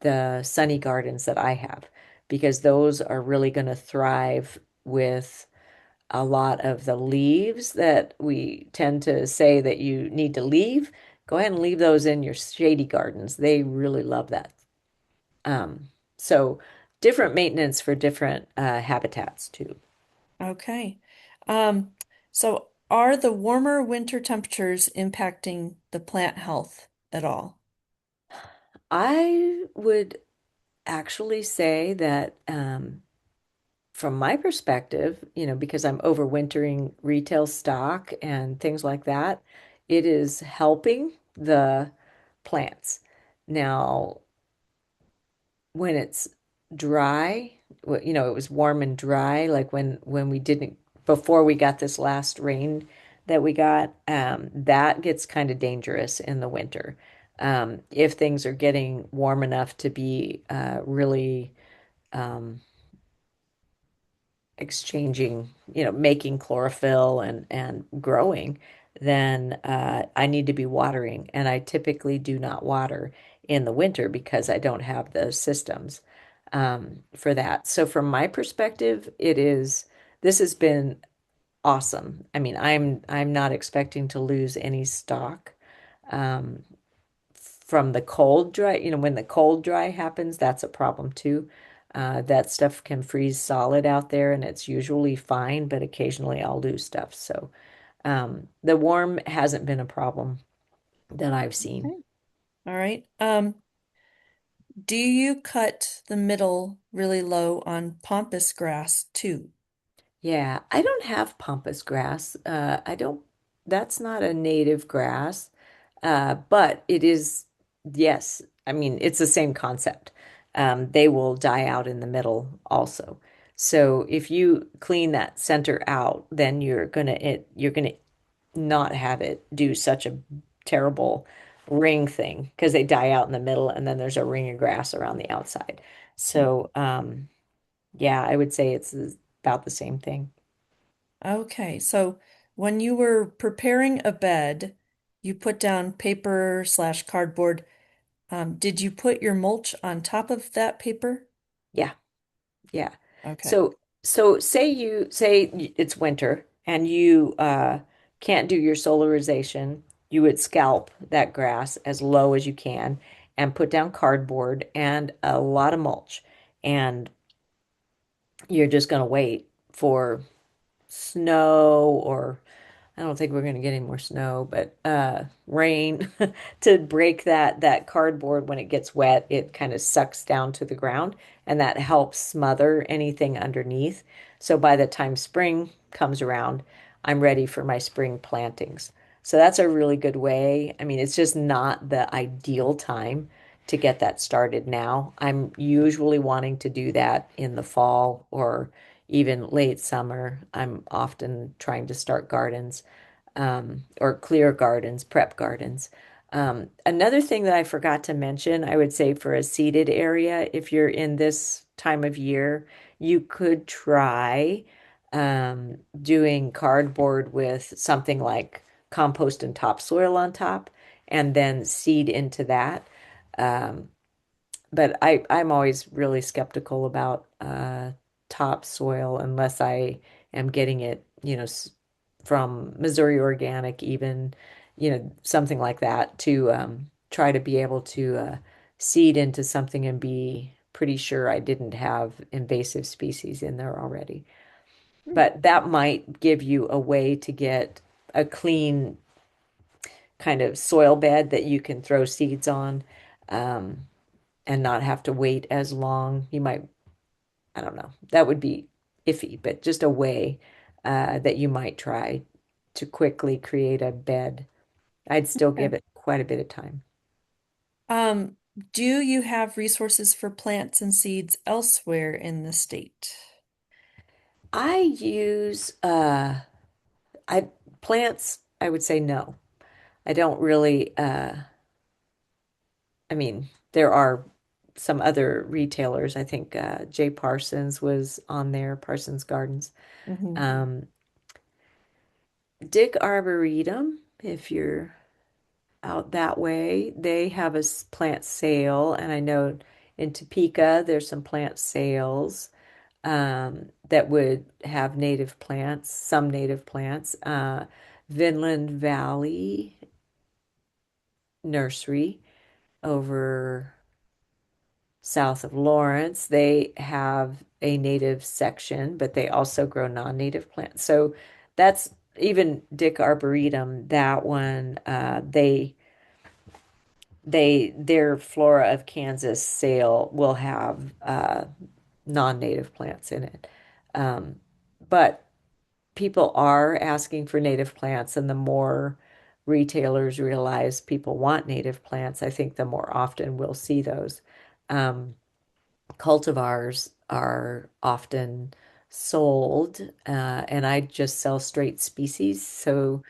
the sunny gardens that I have, because those are really going to thrive with a lot of the leaves that we tend to say that you need to leave. Go ahead and leave those in your shady gardens. They really love that. So different maintenance for different habitats too. Okay. Um, so are the warmer winter temperatures impacting the plant health at all? I would actually say that from my perspective, because I'm overwintering retail stock and things like that, it is helping the plants. Now, when it's dry, it was warm and dry, like when we didn't before we got this last rain that we got, that gets kind of dangerous in the winter. If things are getting warm enough to be really um, exchanging, making chlorophyll and growing, then I need to be watering. And I typically do not water in the winter because I don't have the systems for that. So from my perspective, this has been awesome. I mean, I'm not expecting to lose any stock. Um, from the cold dry, when the cold dry happens, that's a problem too. That stuff can freeze solid out there and it's usually fine, but occasionally I'll lose stuff. So the warm hasn't been a problem that I've seen. Okay. All right. Do you cut the middle really low on pampas grass too? Yeah, I don't have pampas grass. I don't, that's not a native grass. But it is, yes, I mean, it's the same concept. They will die out in the middle also. So if you clean that center out, then you're gonna not have it do such a terrible ring thing because they die out in the middle and then there's a ring of grass around the outside. So yeah, I would say it's about the same thing. Okay, so when you were preparing a bed, you put down paper slash cardboard. Did you put your mulch on top of that paper? Yeah. Yeah. Okay. So say it's winter and you can't do your solarization, you would scalp that grass as low as you can and put down cardboard and a lot of mulch. And you're just going to wait for snow or I don't think we're going to get any more snow, but rain to break that cardboard when it gets wet, it kind of sucks down to the ground and that helps smother anything underneath. So by the time spring comes around, I'm ready for my spring plantings. So that's a really good way. I mean, it's just not the ideal time to get that started now. I'm usually wanting to do that in the fall or even late summer. I'm often trying to start gardens or clear gardens, prep gardens. Another thing that I forgot to mention, I would say for a seeded area, if you're in this time of year, you could try doing cardboard with something like compost and topsoil on top, and then seed into that. Um, but I'm always really skeptical about topsoil unless I am getting it, from Missouri Organic, even, something like that to try to be able to seed into something and be pretty sure I didn't have invasive species in there already. Hmm. But that might give you a way to get a clean kind of soil bed that you can throw seeds on. Um, and not have to wait as long. You might, I don't know, that would be iffy, but just a way that you might try to quickly create a bed. I'd still give Okay. it quite a bit of time. Um, do you have resources for plants and seeds elsewhere in the state? I use I plants, I would say no. I don't really I mean, there are some other retailers. I think Jay Parsons was on there, Parsons Gardens. Hmm. Um, Dick Arboretum, if you're out that way. They have a plant sale, and I know in Topeka there's some plant sales that would have native plants, some native plants. Vinland Valley Nursery over south of Lawrence, they have a native section, but they also grow non-native plants. So that's even Dick Arboretum, that one, their Flora of Kansas sale will have non-native plants in it. Um, but people are asking for native plants, and the more retailers realize people want native plants, I think the more often we'll see those. Um, Cultivars are often sold, and I just sell straight species. So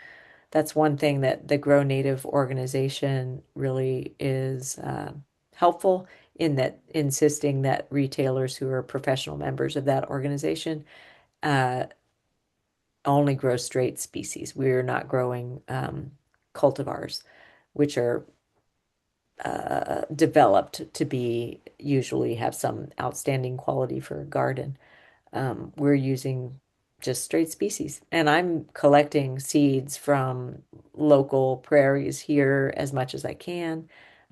that's one thing that the Grow Native organization really is helpful in that insisting that retailers who are professional members of that organization uh, only grow straight species. We're not growing cultivars, which are developed to be usually have some outstanding quality for a garden. We're using just straight species. And I'm collecting seeds from local prairies here as much as I can.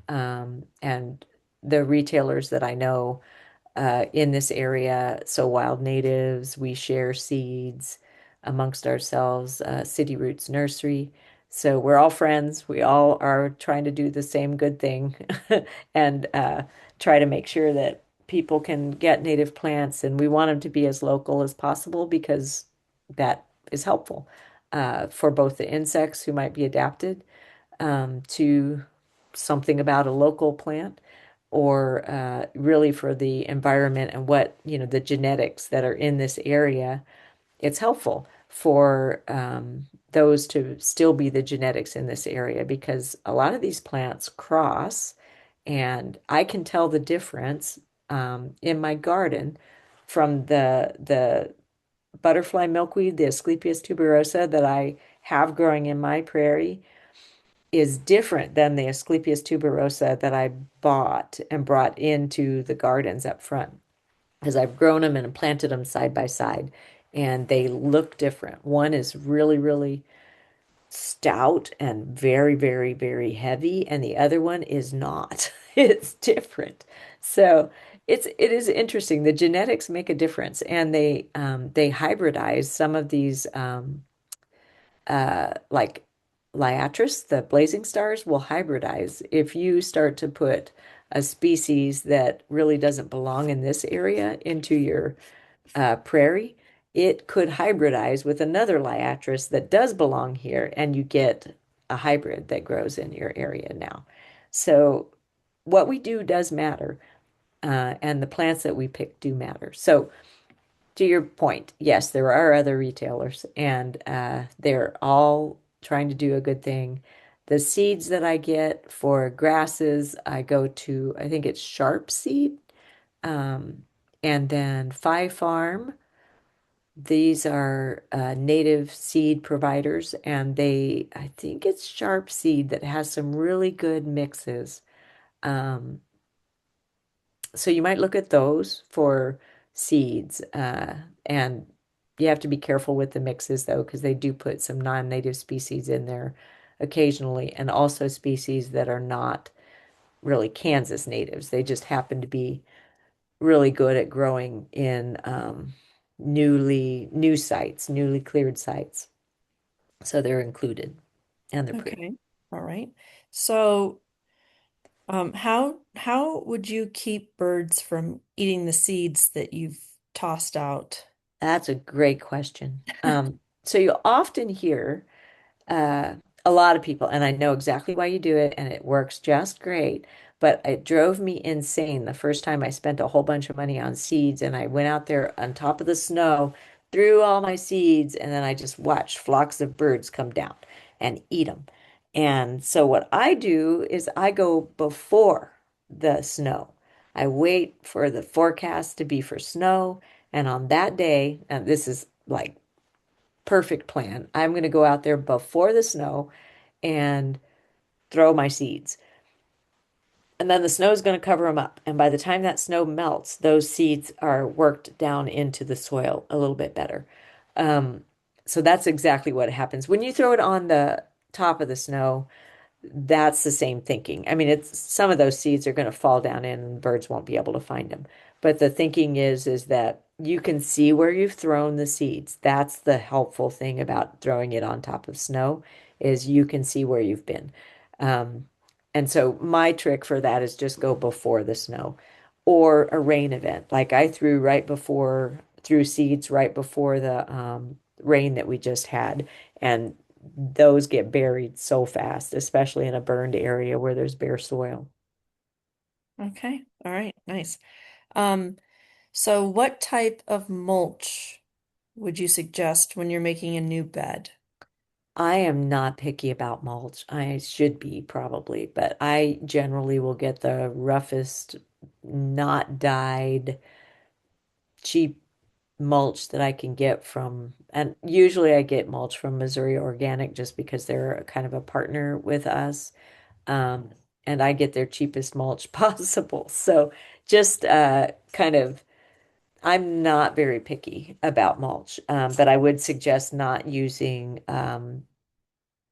And the retailers that I know in this area. So Wild Natives, we share seeds amongst ourselves, City Roots Nursery. So we're all friends. We all are trying to do the same good thing and try to make sure that people can get native plants. And we want them to be as local as possible because that is helpful for both the insects who might be adapted to something about a local plant or really for the environment and what, the genetics that are in this area. It's helpful for those to still be the genetics in this area because a lot of these plants cross, and I can tell the difference in my garden from the butterfly milkweed, the Asclepias tuberosa that I have growing in my prairie is different than the Asclepias tuberosa that I bought and brought into the gardens up front because I've grown them and planted them side by side and they look different. One is really, really stout and very, very, very heavy, and the other one is not. It's different. So it is interesting. The genetics make a difference, and they hybridize some of these like Liatris, the blazing stars, will hybridize. If you start to put a species that really doesn't belong in this area into your prairie, it could hybridize with another Liatris that does belong here, and you get a hybrid that grows in your area now. So what we do does matter, and the plants that we pick do matter. So to your point, yes, there are other retailers, and they're all trying to do a good thing. The seeds that I get for grasses, I go to, I think it's Sharp Seed, um, and then Fi Farm. These are native seed providers, and I think it's Sharp Seed that has some really good mixes. Um, so you might look at those for seeds, and you have to be careful with the mixes though, because they do put some non-native species in there occasionally, and also species that are not really Kansas natives. They just happen to be really good at growing in new sites, newly cleared sites. So they're included, and they're pretty. Okay. All right. So, how would you keep birds from eating the seeds that you've tossed out? That's a great question. So you often hear uh, a lot of people, and I know exactly why you do it, and it works just great. But it drove me insane the first time I spent a whole bunch of money on seeds, and I went out there on top of the snow, threw all my seeds, and then I just watched flocks of birds come down and eat them. And so what I do is I go before the snow. I wait for the forecast to be for snow, and on that day, and this is like perfect plan. I'm going to go out there before the snow and throw my seeds. And then the snow is going to cover them up. And by the time that snow melts, those seeds are worked down into the soil a little bit better. Um, so that's exactly what happens. When you throw it on the top of the snow, that's the same thinking. I mean, it's some of those seeds are going to fall down in and birds won't be able to find them. But the thinking is that you can see where you've thrown the seeds. That's the helpful thing about throwing it on top of snow is you can see where you've been. Um, And so my trick for that is just go before the snow or a rain event. Like I threw seeds right before the rain that we just had. And those get buried so fast, especially in a burned area where there's bare soil. Okay. All right. Nice. Um, so what type of mulch would you suggest when you're making a new bed? I am not picky about mulch. I should be probably, but I generally will get the roughest, not dyed, cheap mulch that I can get from, and usually I get mulch from Missouri Organic just because they're kind of a partner with us. Um, and I get their cheapest mulch possible. So just kind of, I'm not very picky about mulch, but I would suggest not using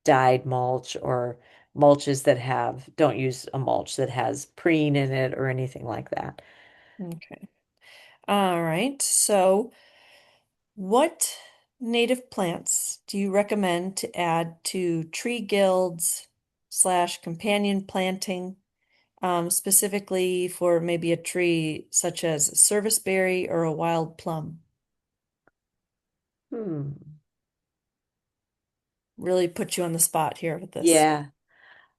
dyed mulch or don't use a mulch that has preen in it or anything like that. Okay. All right. So what native plants do you recommend to add to tree guilds slash companion planting, specifically for maybe a tree such as a serviceberry or a wild plum? Hmm. Really put you on the spot here with this. Yeah.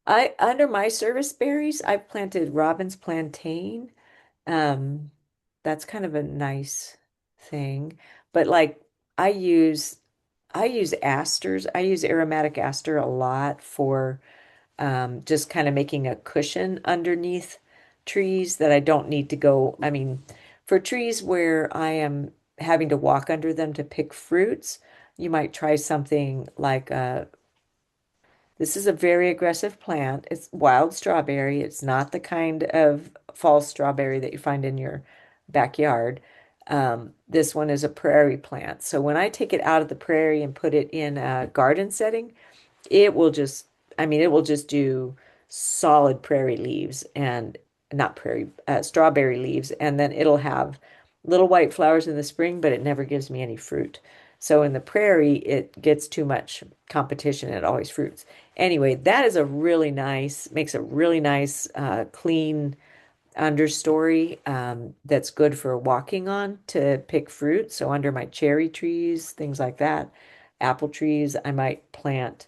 I under my service berries, I've planted robin's plantain. Um, that's kind of a nice thing. But like I use I use asters. I use aromatic aster a lot for just kind of making a cushion underneath trees that I don't need to go. I mean, for trees where I am having to walk under them to pick fruits, you might try something like this is a very aggressive plant. It's wild strawberry. It's not the kind of false strawberry that you find in your backyard. This one is a prairie plant. So when I take it out of the prairie and put it in a garden setting, it will just, I mean, it will just do solid prairie leaves and not prairie, strawberry leaves. And then it'll have little white flowers in the spring, but it never gives me any fruit. So in the prairie, it gets too much competition. It always fruits. Anyway, that is a really nice, makes a really nice, clean understory that's good for walking on to pick fruit. So under my cherry trees, things like that, apple trees, I might plant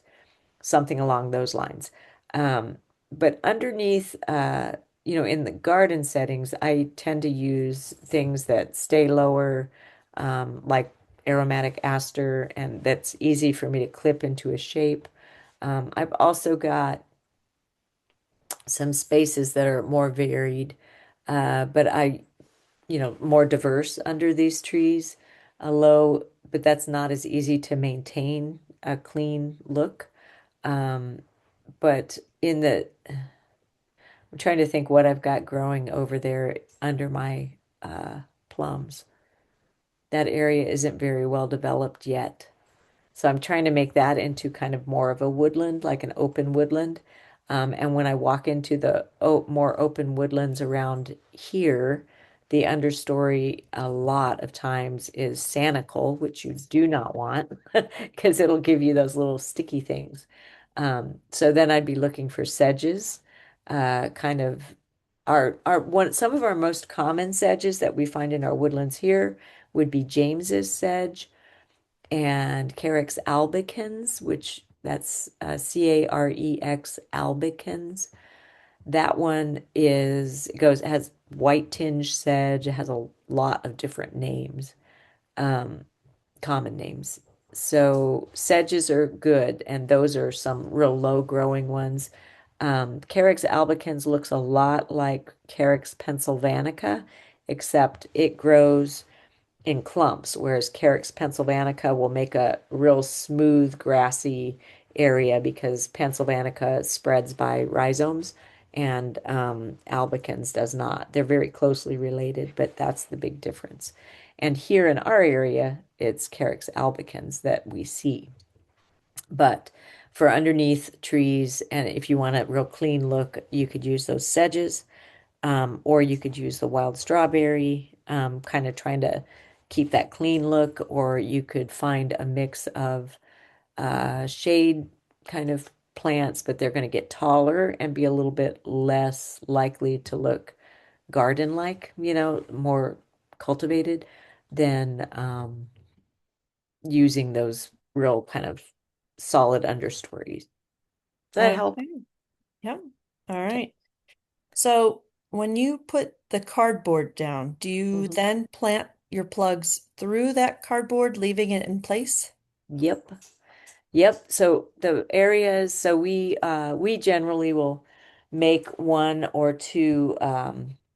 something along those lines. Um, but underneath, in the garden settings, I tend to use things that stay lower, like aromatic aster, and that's easy for me to clip into a shape. I've also got some spaces that are more varied, but more diverse under these trees, but that's not as easy to maintain a clean look. Um, but I'm trying to think what I've got growing over there under my plums. That area isn't very well developed yet. So I'm trying to make that into kind of more of a woodland, like an open woodland. And when I walk into the more open woodlands around here, the understory a lot of times is sanicle, which you do not want because it'll give you those little sticky things. So then I'd be looking for sedges, kind of some of our most common sedges that we find in our woodlands here would be James's sedge and Carex albicans, which that's Carex albicans. That one has white tinge sedge. It has a lot of different names, um, common names. So sedges are good, and those are some real low growing ones. Carex albicans looks a lot like Carex pennsylvanica, except it grows in clumps, whereas Carex pennsylvanica will make a real smooth, grassy area because pennsylvanica spreads by rhizomes and albicans does not. They're very closely related, but that's the big difference. And here in our area, it's Carex albicans that we see. But for underneath trees, and if you want a real clean look, you could use those sedges or you could use the wild strawberry, kind of trying to keep that clean look, or you could find a mix of shade kind of plants, but they're going to get taller and be a little bit less likely to look garden-like, more cultivated than using those real kind of solid understories. Does that help? Okay. Yep. All Okay. right. So when you put the cardboard down, do you Mhm. then plant your plugs through that cardboard, leaving it in place? Yep. Yep. So the areas, so we generally will make one or two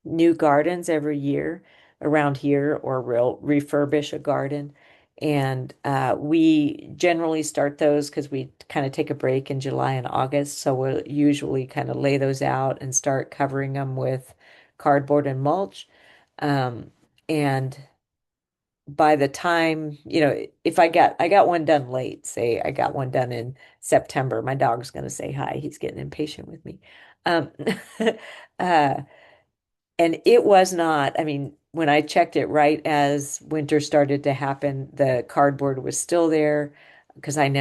new gardens every year around here, or we'll refurbish a garden. And we generally start those because we kind of take a break in July and August. So we'll usually kind of lay those out and start covering them with cardboard and mulch. And by the time, if I got one done late, say I got one done in September, my dog's going to say hi. He's getting impatient with me. Um, uh, and it was not, I mean, when I checked it right as winter started to happen, the cardboard was still there because I'm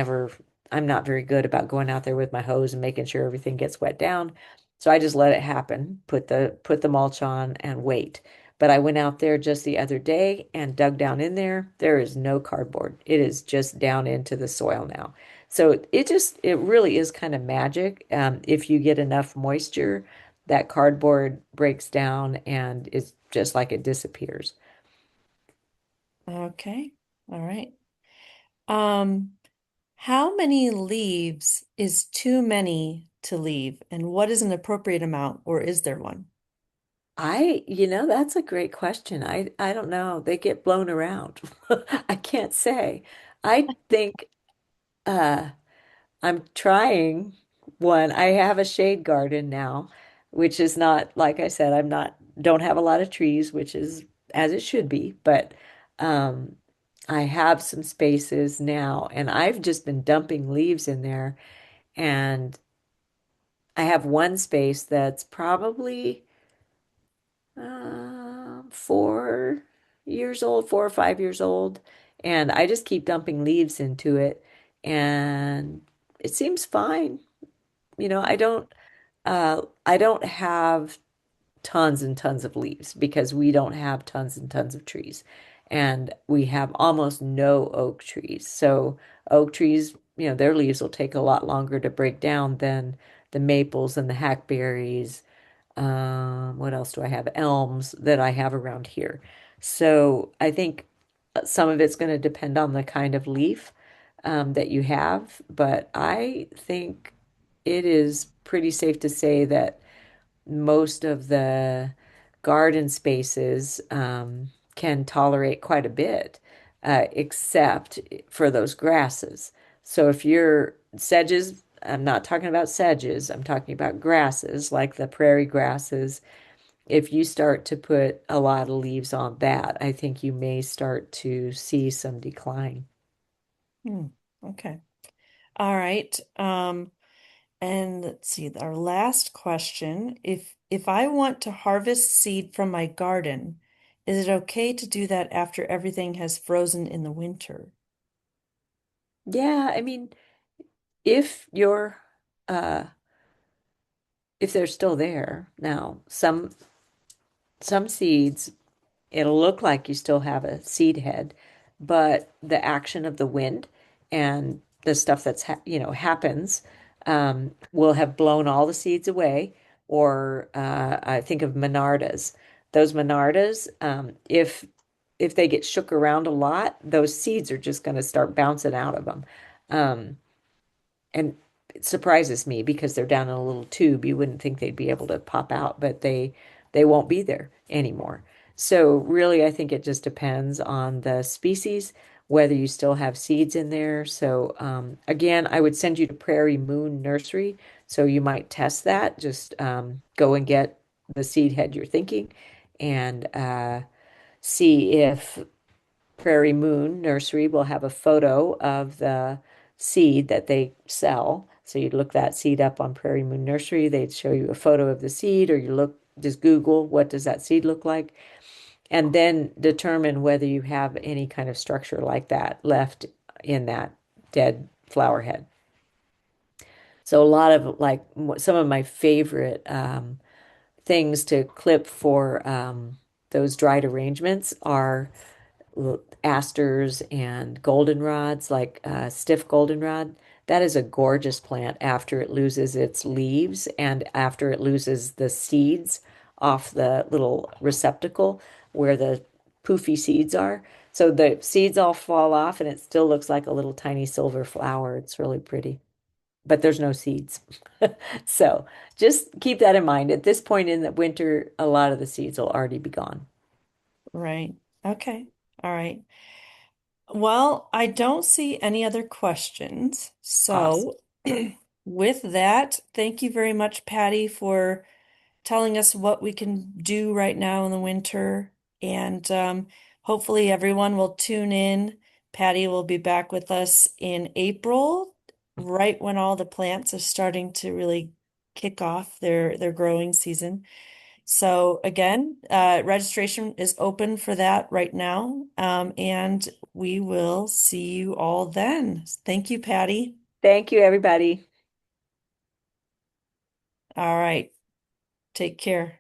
not very good about going out there with my hose and making sure everything gets wet down. So I just let it happen, put the mulch on and wait. But I went out there just the other day and dug down in there. There is no cardboard. It is just down into the soil now. So it really is kind of magic. If you get enough moisture, that cardboard breaks down and it's just like it disappears. Okay. All right. Um, how many leaves is too many to leave, and what is an appropriate amount, or is there one? That's a great question. I don't know. They get blown around. I can't say. I think uh I'm trying one. I have a shade garden now, which is not, like I said, don't have a lot of trees, which is as it should be, but um, I have some spaces now, and I've just been dumping leaves in there, and I have one space that's probably 4 years old, 4 or 5 years old, and I just keep dumping leaves into it, and it seems fine. I don't have tons and tons of leaves because we don't have tons and tons of trees. And we have almost no oak trees. So oak trees, their leaves will take a lot longer to break down than the maples and the hackberries. What else do I have? Elms that I have around here. So I think some of it's going to depend on the kind of leaf that you have, but I think it is pretty safe to say that most of the garden spaces can tolerate quite a bit, except for those grasses. So if you're sedges, I'm not talking about sedges, I'm talking about grasses like the prairie grasses. If you start to put a lot of leaves on that, I think you may start to see some decline. Hmm. Okay. All right. And let's see, our last question. If I want to harvest seed from my garden, is it okay to do that after everything has frozen in the winter? Yeah, I mean, if you're uh if they're still there now, some seeds, it'll look like you still have a seed head, but the action of the wind and the stuff that's happens will have blown all the seeds away. Or I think of monardas. Those monardas, if they get shook around a lot, those seeds are just going to start bouncing out of them. Um, and it surprises me because they're down in a little tube. You wouldn't think they'd be able to pop out, but they won't be there anymore. So really, I think it just depends on the species, whether you still have seeds in there. So again, I would send you to Prairie Moon Nursery. So you might test that. Just go and get the seed head you're thinking and see if Prairie Moon Nursery will have a photo of the seed that they sell. So you'd look that seed up on Prairie Moon Nursery. They'd show you a photo of the seed, or just Google what does that seed look like, and then determine whether you have any kind of structure like that left in that dead flower head. So a lot of like some of my favorite things to clip for those dried arrangements are asters and goldenrods, like stiff goldenrod. That is a gorgeous plant after it loses its leaves and after it loses the seeds off the little receptacle where the poofy seeds are. So the seeds all fall off and it still looks like a little tiny silver flower. It's really pretty, but there's no seeds. So just keep that in mind. At this point in the winter, a lot of the seeds will already be gone. Right. Okay. All right. Well, I don't see any other questions. Awesome. So, with that, thank you very much, Patty, for telling us what we can do right now in the winter. And hopefully, everyone will tune in. Patty will be back with us in April, right when all the plants are starting to really kick off their growing season. So again, registration is open for that right now. And we will see you all then. Thank you, Patty. Thank you, everybody. All right. Take care.